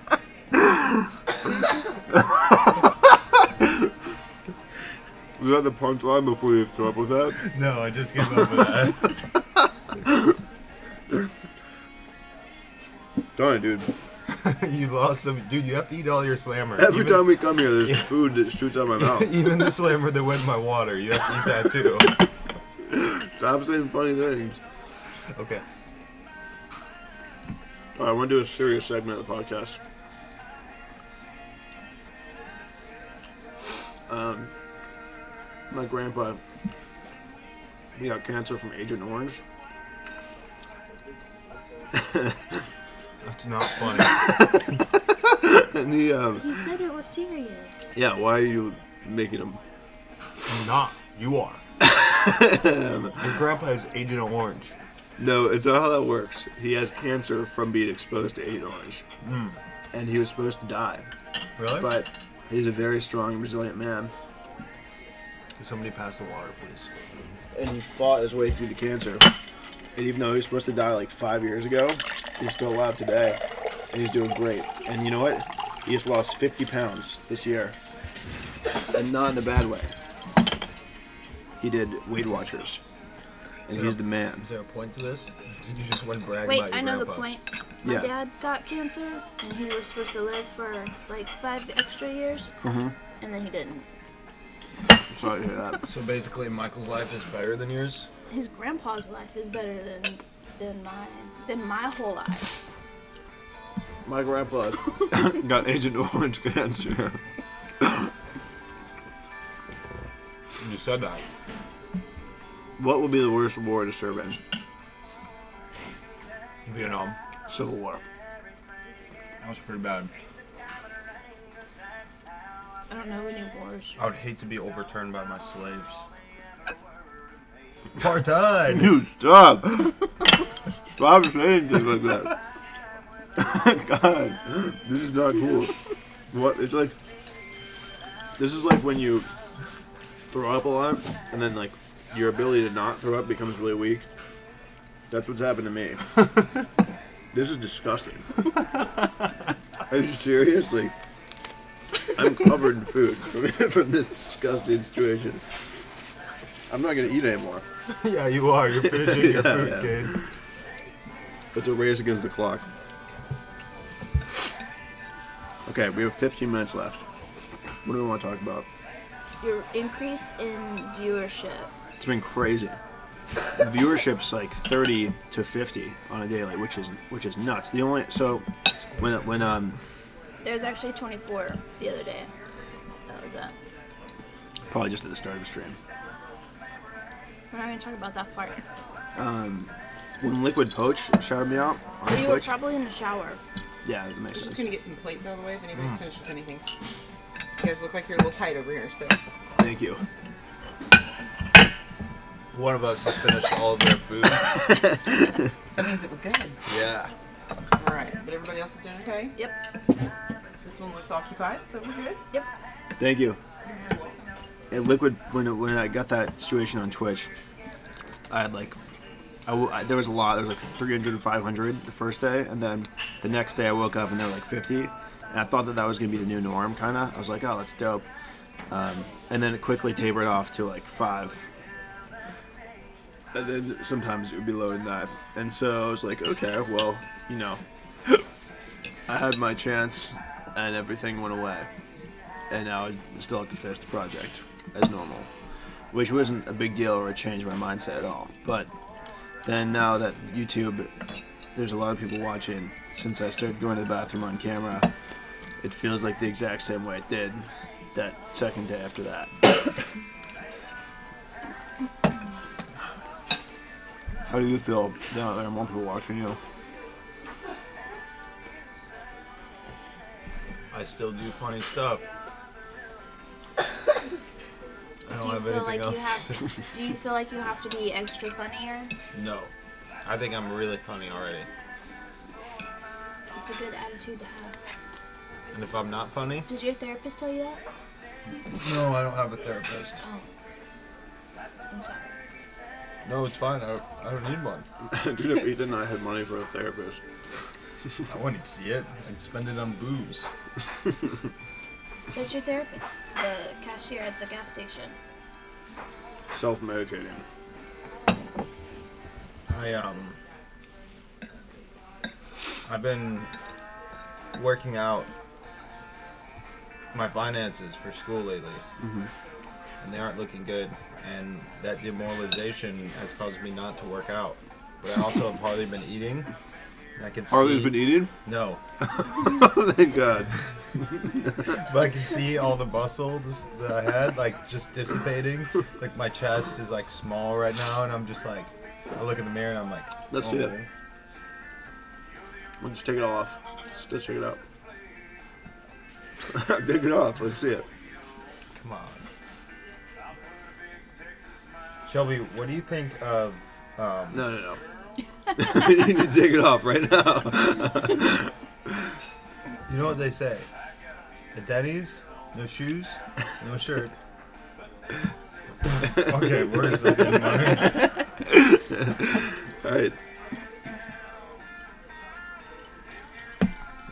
Was that the punchline before you come up with that? No, I just gave up with that. Darn it, dude. You lost some. Dude, you have to eat all your slammer. Every time we come here, there's food that shoots out of my mouth. Even the slammer that went in my water, you have to eat that too. Stop saying funny things. Okay. All right, I want to do a serious segment of the podcast. My grandpa, he got cancer from Agent Orange. That's not funny. And he, He said it was serious. yeah, why are you making him? I'm not. You are. Your grandpa has Agent Orange. No, it's not how that works. He has cancer from being exposed to Agent Orange. And he was supposed to die. Really? But he's a very strong, resilient man. Can somebody pass the water, please? And he fought his way through the cancer. And even though he was supposed to die like 5 years ago, he's still alive today. And he's doing great. And you know what? He just lost 50 pounds this year. And not in a bad way. He did Weight Watchers. And he's the man. Is there a point to this? Did you just want to brag Wait, about your I know the grandpa? point. My Yeah. dad got cancer, and he was supposed to live for like 5 extra years, and then he didn't. I'm sorry to hear that. So basically, Michael's life is better than yours? His grandpa's life is better than my whole life. My grandpa got Agent Orange cancer. You said that. What would be the worst war to serve in? Vietnam. Civil War. That was pretty bad. I don't know any wars. I would hate to be overturned by my slaves. Apartheid! Dude, stop! Stop saying things like that. God, this is not cool. What? It's like, this is like when you throw up a lot, and then like your ability to not throw up becomes really weak. That's what's happened to me. This is disgusting. Are you serious? Like, I'm covered in food from this disgusting situation. I'm not gonna eat anymore. Yeah, you are. You're finishing your food, Yeah. kid. It's a race against the clock. Okay, we have 15 minutes left. What do we want to talk about? Your increase in viewership. It's been crazy. Viewership's like 30 to 50 on a daily, which is nuts. The only when There's actually 24 the other day. That was that. probably just at the start of the stream. We're not gonna talk about that part. When Liquid Poach shouted me out on You were Twitch. probably in the shower. Yeah, that makes I'm just sense. gonna get some plates out of the way if anybody's finished with anything. You guys look like you're a little tight over here, so. Thank you. One of us has finished all of their food. That means it was good. Yeah. Alright, but everybody else is doing okay? Yep. This one looks occupied, so we're good. Yep. Thank you. And Liquid, when I got that situation on Twitch, I had like, there was a lot. There was like 300 or 500 the first day, and then the next day I woke up and there were like 50. And I thought that was going to be the new norm, kind of. I was like, oh, that's dope. And then it quickly tapered off to like 5. And then sometimes it would be lower than that. And so I was like, okay, well, you know, I had my chance and everything went away. And now I still have to finish the project as normal, which wasn't a big deal or a change in my mindset at all. But then now that YouTube, there's a lot of people watching, since I started going to the bathroom on camera, it feels like the exact same way it did that second day after that. How do you feel now that there are more people watching you? I still do funny stuff. I don't have anything else to say. Do you feel like you have to be extra funnier? No. I think I'm really funny already. It's a good attitude to have. And if I'm not funny? Did your therapist tell you that? No, I don't have a therapist. Oh. I'm sorry. No, it's fine. I don't need one. Dude, if Ethan and I had money for a therapist. I wouldn't see it. I'd spend it on booze. That's your therapist, the cashier at the gas station. Self-medicating. I've been working out my finances for school lately, and they aren't looking good. And that demoralization has caused me not to work out. But I also have hardly been eating. And I can Harley's see, been eating? No. Oh, thank God. But I can see all the muscles that I had, like, just dissipating. Like, my chest is, like, small right now, and I'm just, like, I look in the mirror, and I'm like, Let's see it. Well, just take it all off. Just check it out. Take it off. Let's see it. Come on. Shelby, what do you think of... No. You need to take it off right now. You know what they say? At Denny's, no shoes, no shirt. Okay, where's the money? Alright.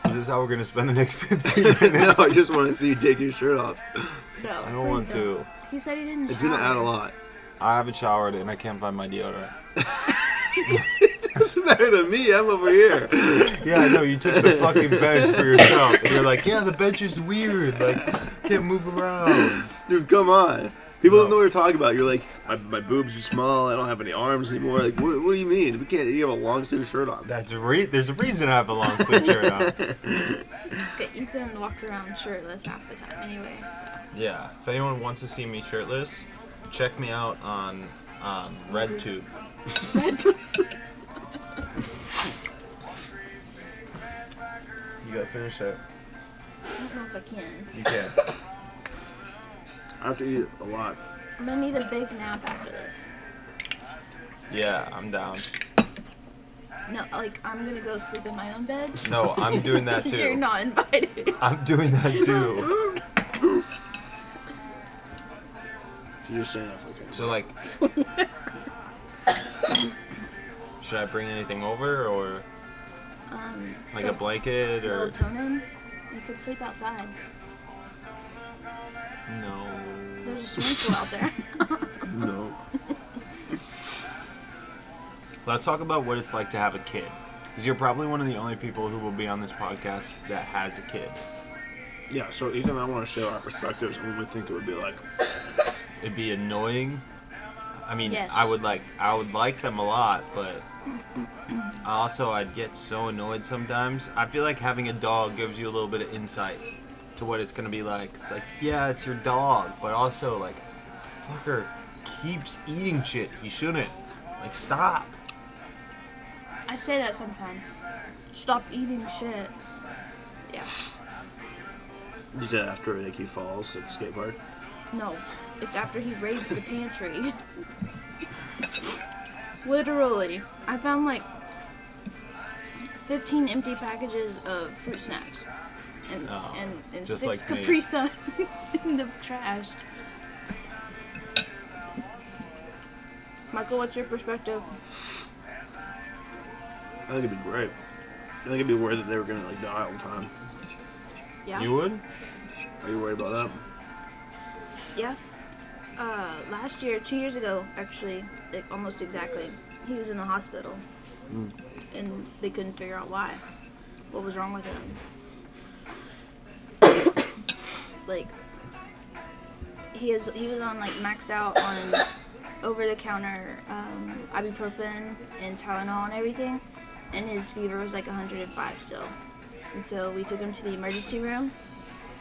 Is this how we're going to spend the next 15 minutes? No, I just want to see you take your shirt off. No, I don't want to. He said he didn't. It's going to add a lot. I haven't showered and I can't find my deodorant. It doesn't matter to me. I'm over here. Yeah, I know. You took the fucking bench for yourself. And you're like, yeah, the bench is weird. Like, can't move around. Dude, come on. People don't know what you're talking about. You're like, my boobs are small. I don't have any arms anymore. Like, what do you mean? We can't. You have a long sleeve shirt on. There's a reason I have a long sleeve shirt on. It's good. Ethan walks around shirtless half the time anyway. So. Yeah. If anyone wants to see me shirtless, check me out on RedTube. You gotta finish that. I don't know if I can. You can. I have to eat a lot. I'm gonna need a big nap after this. Yeah, I'm down. No, like I'm gonna go sleep in my own bed. No, I'm doing that too. You're not invited. I'm doing that too. You're just saying that for the camera. So like, should I bring anything over or like a blanket or? Melatonin. You could sleep outside. No. There's a swimming pool out there. No. Let's talk about what it's like to have a kid. Because you're probably one of the only people who will be on this podcast that has a kid. Yeah, so Ethan and I want to share our perspectives on what we think it would be like. It'd be annoying. I mean, Yes. I would like them a lot, but also I'd get so annoyed sometimes. I feel like having a dog gives you a little bit of insight to what it's gonna be like. It's like, yeah, it's your dog, but also like, fucker keeps eating shit. He shouldn't. Like, stop. I say that sometimes. Stop eating shit. Yeah. You said after like he falls at the skate park? No. It's after he raids the pantry. Literally. I found like 15 empty packages of fruit snacks and just 6 like me. Capri Suns in the trash. Michael, what's your perspective? I think it'd be great. I think it'd be worried that they were gonna like die all the time. Yeah. You would? Are you worried about that? Yeah. Last year, 2 years ago, actually, like almost exactly, he was in the hospital, and they couldn't figure out why. What was wrong with him? Like, he was on like maxed out on over-the-counter ibuprofen and Tylenol and everything, and his fever was like 105 still. And so we took him to the emergency room,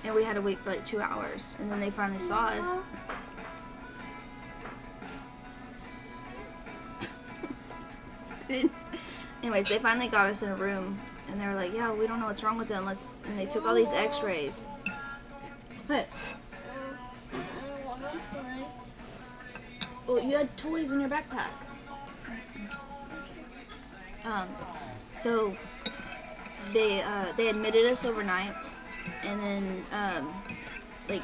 and we had to wait for like 2 hours, and then they finally saw us. Anyways, they finally got us in a room, and they were like, "Yeah, we don't know what's wrong with them. And they took all these X-rays. What? Well, you had toys in your backpack. So they admitted us overnight, and then like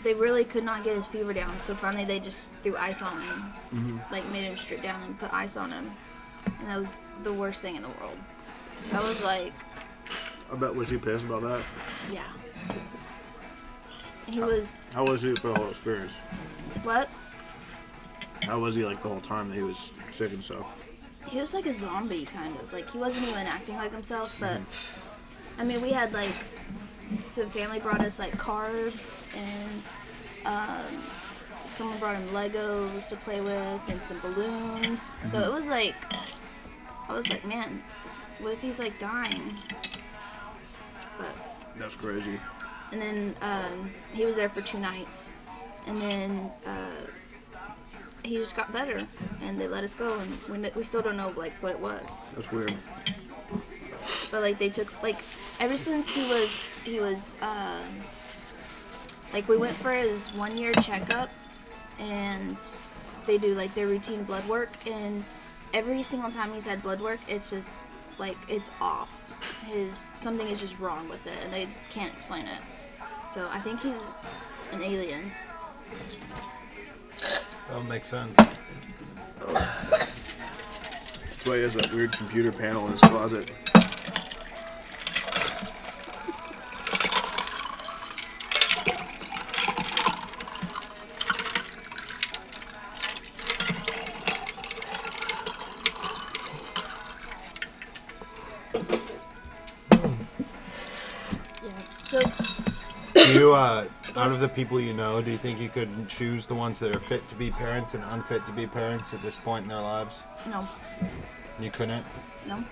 they really could not get his fever down. So finally, they just threw ice on him, like made him strip down and put ice on him, and that was the worst thing in the world. That was like, I bet was he pissed about that? yeah. He was How was he for the whole experience? what? How was he like the whole time that he was sick and stuff? He was like a zombie, kind of. Like, he wasn't even acting like himself, but, I mean, we had, like, some family brought us, like, cards, and, someone brought him Legos to play with, and some balloons. So it was, like, I was like, man, what if he's, like, dying? But, That's crazy. and then, he was there for 2 nights, and then, he just got better, and they let us go, and we still don't know, like, what it was. That's weird. But, like, they took, like, ever since he was, like, we went for his 1-year checkup, and they do, like, their routine blood work, and every single time he's had blood work, it's just, like, it's off. Something is just wrong with it, and they can't explain it. So I think he's an alien. That would make sense. That's why he has that weird computer panel in his closet. Yeah. So Do you, out of the people you know, do you think you could choose the ones that are fit to be parents and unfit to be parents at this point in their lives? no. You couldn't? No.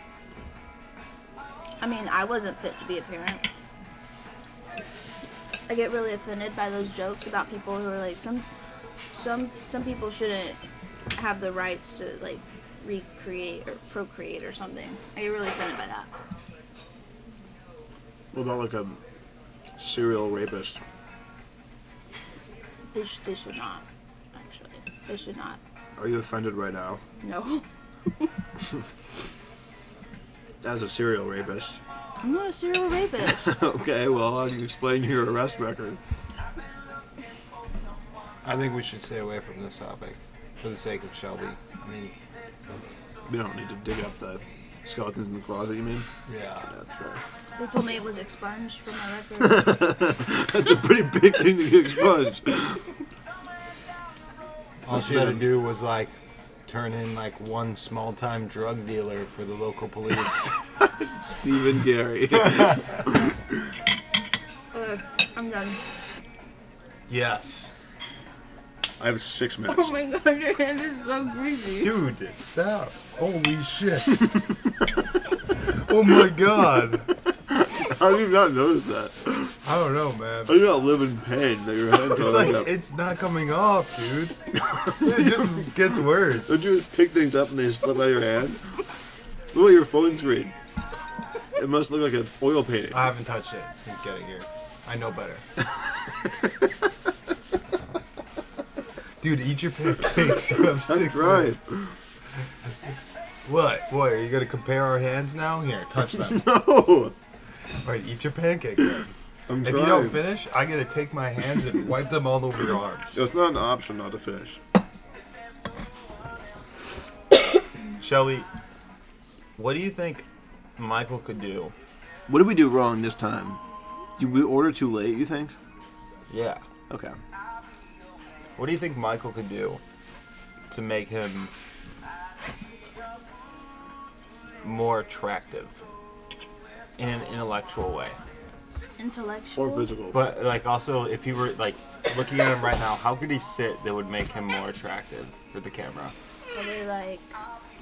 I mean, I wasn't fit to be a parent. I get really offended by those jokes about people who are like, some people shouldn't have the rights to, like, recreate or procreate or something. I get really offended by that. What about like a serial rapist? They should not, actually. They should not. Are you offended right now? No. As a serial rapist. I'm not a serial rapist. Okay, well, how do you explain your arrest record? I think we should stay away from this topic for the sake of Shelby. I mean, We don't need to dig up the skeletons in the closet, you mean? yeah. That's fair. They told me it was expunged from my record. That's a pretty big thing to get expunged. All she had to do was, like, turn in, like, one small-time drug dealer for the local police. Stephen Gary. I'm done. Yes. I have 6 minutes. Oh my god, your hand is so greasy. Dude, stop. Holy shit. Oh my god. How do you not notice that? I don't know, man. How do you not live in pain that your hand It's goes like, up? it's not coming off, dude. It just gets worse. Don't you just pick things up and they slip out of your hand? Look at your phone screen. It must look like an oil painting. I haven't touched it since getting here. I know better. Dude, eat your pancakes. You have 6 That's right. minutes. What? What? Are you gonna compare our hands now? Here, touch them. No! Alright, eat your pancake then. I'm If trying. you don't finish, I gotta take my hands and wipe them all over your arms. It's not an option not to finish. Shelby, what do you think Michael could do? What did we do wrong this time? Did we order too late, you think? Yeah. Okay. What do you think Michael could do to make him more attractive in an intellectual way? Intellectual. Or physical. But like also, if you were like looking at him right now, how could he sit that would make him more attractive for the camera? Probably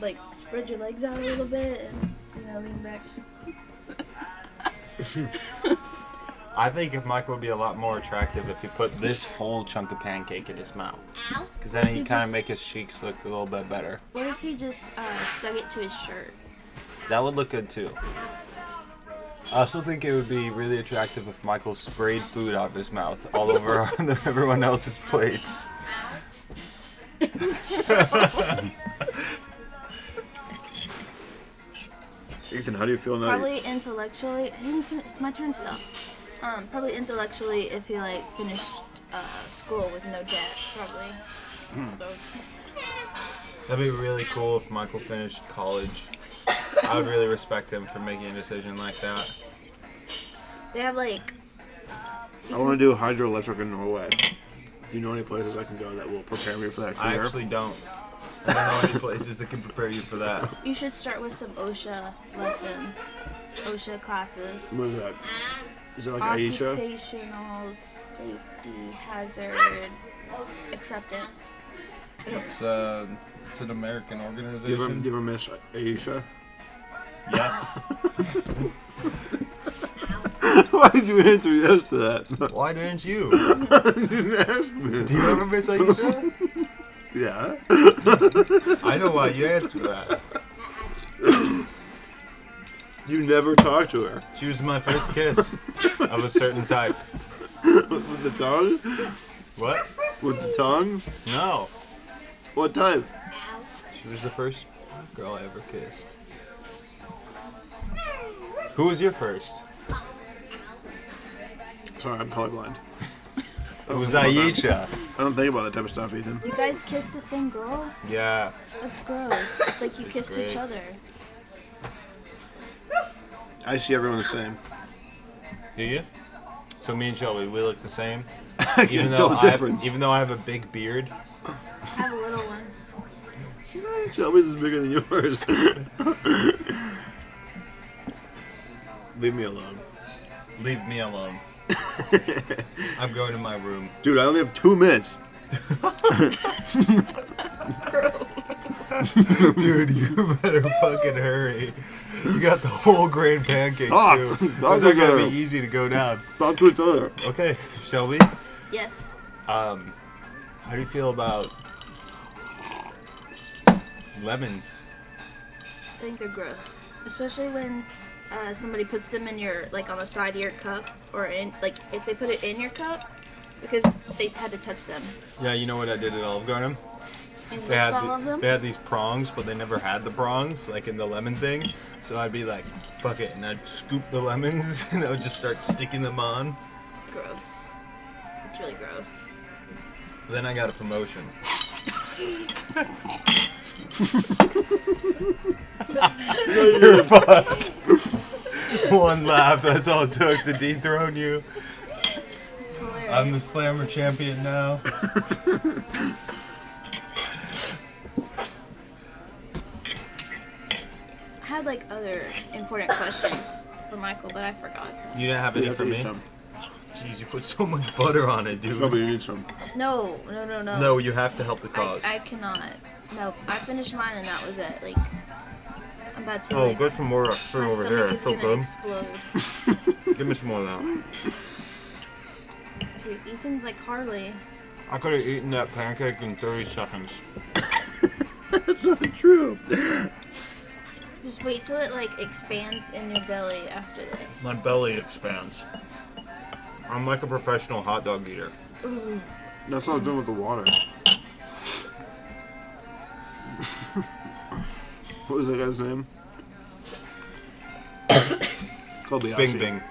like spread your legs out a little bit and lean back. I think if Michael would be a lot more attractive if he put this whole chunk of pancake in his mouth, because then he kind of make his cheeks look a little bit better. What if he just stuck it to his shirt? That would look good too. I also think it would be really attractive if Michael sprayed food out of his mouth all over everyone else's plates. Ethan, how do you feel now? Probably intellectually. I didn't finish. It's my turn still. Probably intellectually if he finished school with no debt. Probably. That'd be really cool if Michael finished college. I would really respect him for making a decision like that. They have I want to do hydroelectric in Norway. Do you know any places I can go that will prepare me for that I career? actually don't. I don't know any places that can prepare you for that. You should start with some OSHA lessons, OSHA classes. What is that? Is it like Aisha? Occupational safety hazard acceptance. It's an American Do organization. you ever miss Aisha? Yes. Why did you answer yes to that? Why didn't you? You didn't ask me. Do you ever miss Aisha? Yeah. I know why you answered that. You never talked to her. She was my first kiss of a certain type. With the tongue? What? With the tongue? No. What type? She was the first girl I ever kissed. Who was your first? Sorry, I'm colorblind. It was Aisha. I don't think about that type of stuff, Ethan. You guys kiss the same girl? Yeah. That's gross. It's like you kissed great. each other. I see everyone the same. Do you? So me and Shelby, we look the same. I can't tell the difference. Even though I have a big beard. I have a little one. Shelby's is bigger than yours. Leave me alone. Leave me alone. I'm going to my room. Dude, I only have 2 minutes. Dude, you better fucking hurry. You got the whole grain pancakes Ah, too. that's Those are gonna okay. be easy to go down. Talk to each other. Okay, Shelby. Yes. How do you feel about lemons? I think they're gross. Especially when somebody puts them in your, on the side of your cup. Or in, if they put it in your cup. Because they had to touch them. Yeah, you know what I did at Olive Garden? You They licked had, all of them? they had these prongs, but they never had the prongs, like in the lemon thing. So I'd be like, fuck it, and I'd scoop the lemons, and I would just start sticking them on. Gross. It's really gross. Then I got a promotion. You're fucked. One laugh, that's all it took to dethrone you. It's hilarious. I'm the slammer champion now. I had other important questions for Michael, but I forgot them. You didn't have any for me? Some. Jeez, you put so much butter on it, dude. Shelby, you need some. No. No, you have to help the cause. I cannot. No, I finished mine and that was it. I'm about to. Oh, get some more my fruit over stomach here. is It's so gonna good. explode. Give me some more of that. Dude, Ethan's like Harley. I could have eaten that pancake in 30 seconds. That's not true. Just wait till it expands in your belly after this. My belly expands. I'm like a professional hot dog eater. Ooh. That's not done with the water. What was that guy's name? Kobayashi. Bing Bing.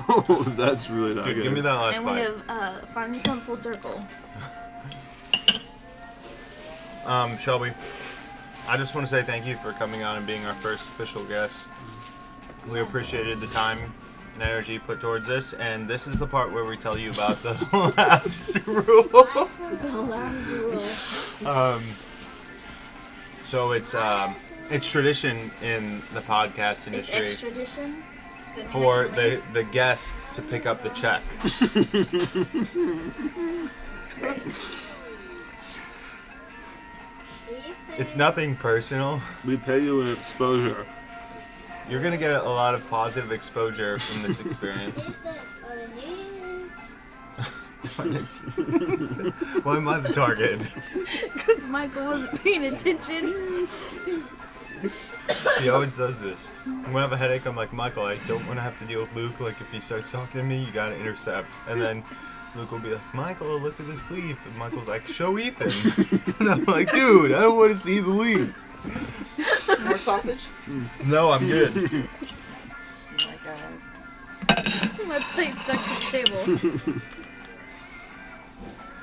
Oh, that's really not Dude, good. give me that last And we bite. have finally come full circle. Shelby, I just want to say thank you for coming on and being our first official guest. We appreciated the time and energy you put towards this, and this is the part where we tell you about the last rule. The last rule. So it's tradition in the podcast It's industry extradition. Does that mean for I can leave? the guest to pick up the check. It's nothing personal. We pay you an exposure. You're gonna get a lot of positive exposure from this experience. Why am I the target? Because Michael wasn't paying attention. He always does this. When I have a headache, I'm like, Michael, I don't want to have to deal with Luke. Like, if he starts talking to me, you gotta intercept. And then Luke will be like, Michael, look at this leaf. And Michael's like, show Ethan. And I'm like, dude, I don't want to see the leaf. More sausage? No, I'm good. Oh my guys. My plate stuck to the table.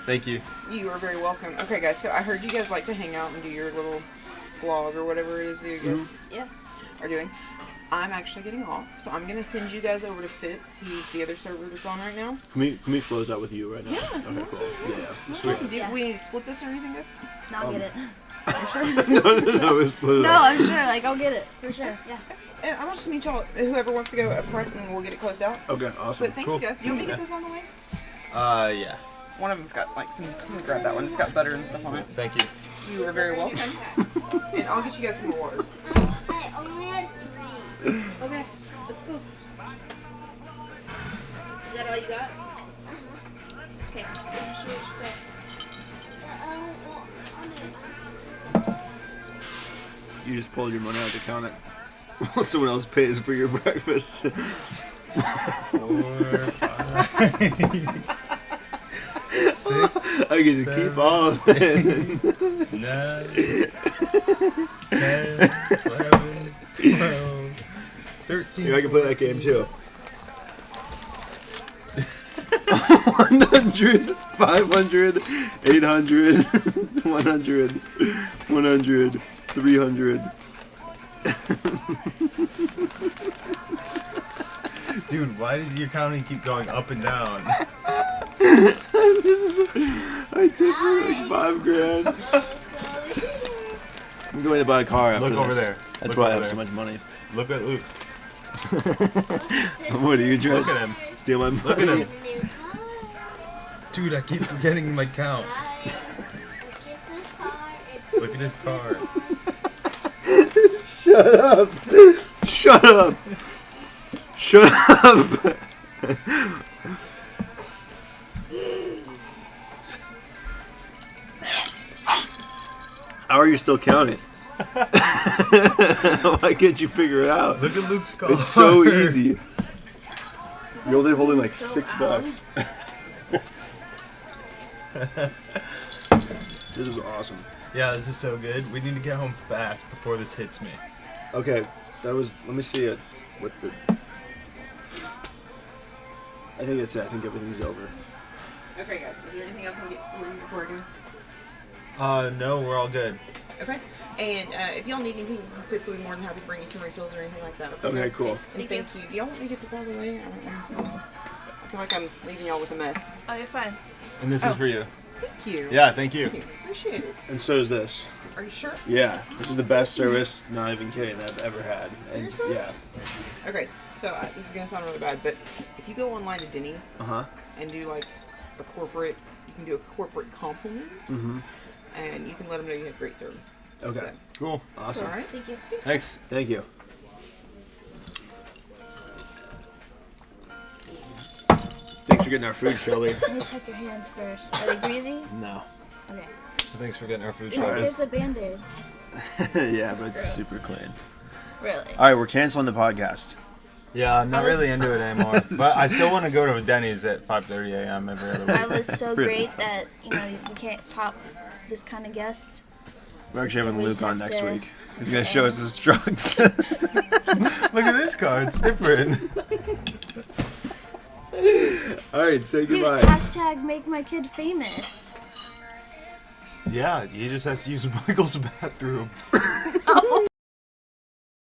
Thank you. You are very welcome. Okay, guys, so I heard you guys like to hang out and do your little vlog or whatever it is you guys Yeah. are doing. I'm actually getting off, so I'm going to send you guys over to Fitz. He's the other server that's on right now. Can we close out with you right now? Yeah. Okay, cool. Yeah. Sweet. Did Yeah. we split this or anything, guys? No, I'll get it. You sure? no, we split it No, up. I'm sure. Like, I'll get it. For sure. Yeah. And I'll just meet y'all, whoever wants to go up front, and we'll get it closed out. Okay, awesome. But thank Cool. you guys. Do you want me to get this on the way? Yeah. One of them's got like some. Let me grab that one. It's got butter and stuff on it. Thank you. You are very welcome. And I'll get you guys some more water. I only had 3. Okay. Let's go. Is that all you got? Okay. Finish your stuff. I don't want it. You just pulled your money out to count it. While someone else pays for your breakfast. 4, 5, 6, I get to keep all of it. 9, 10, 11, 12, 13. Maybe I can play that game too. 100, 500, 800, 100, 100, 300. Dude, why did your counting keep going up and down? I took like $5,000. I'm going to buy a car after Look over this. there. That's Look why I over have so there. much money. Look at Luke. What are you trying Look at to him. steal my money? Look at him. New car. Dude, I keep forgetting my count. Guys, look at this car. It's Look at his car. Shut up! Shut up! Shut up! How are you still counting? Why can't you figure it out? Look at Luke's car. It's so easy. You're only holding like So $6. This is awesome. Yeah, this is so good. We need to get home fast before this hits me. Okay, that was. Let me see it. What the? I think that's it. I think everything's over. Okay, guys. Is there anything else I can get for you before I go? No, we're all good. Okay. And if y'all need anything, Fitz will be more than happy to bring you some refills or anything like that. Okay, guys? cool. And thank you. Do y'all want me to get this out of the way? I don't know. I feel like I'm leaving y'all with a mess. Oh, you're fine. And this Oh. is for you. Thank you. Yeah, thank you. Thank you. Appreciate it. And so is this. Are you sure? Yeah, this is the best service. Not even kidding. That I've ever had. And Seriously? yeah. Okay. So this is gonna sound really bad, but if you go online to Denny's Uh-huh. and do like a corporate, you can do a corporate compliment, and you can let them know you have great service. Okay. So, Cool. Awesome. all right. Thank you. Thanks. Thank you. Thanks for getting our food, Shelby. Let me check your hands first. Are they greasy? No. Okay. Thanks for getting our food, Ooh, Alright. there's a Band-Aid. Yeah, but it's gross. super clean. Really? All right, we're canceling the podcast. Yeah, I'm not I was- really into it anymore. But I still want to go to Denny's at 5:30 a.m. every other I week. was so Really? great that, you know, we can't top this kind of guest. We're actually having We Luke just on have next to- week. He's gonna show us his drugs. Look at this car. It's different. All right, say Dude, goodbye. hashtag make my kid famous. Yeah, he just has to use Michael's bathroom.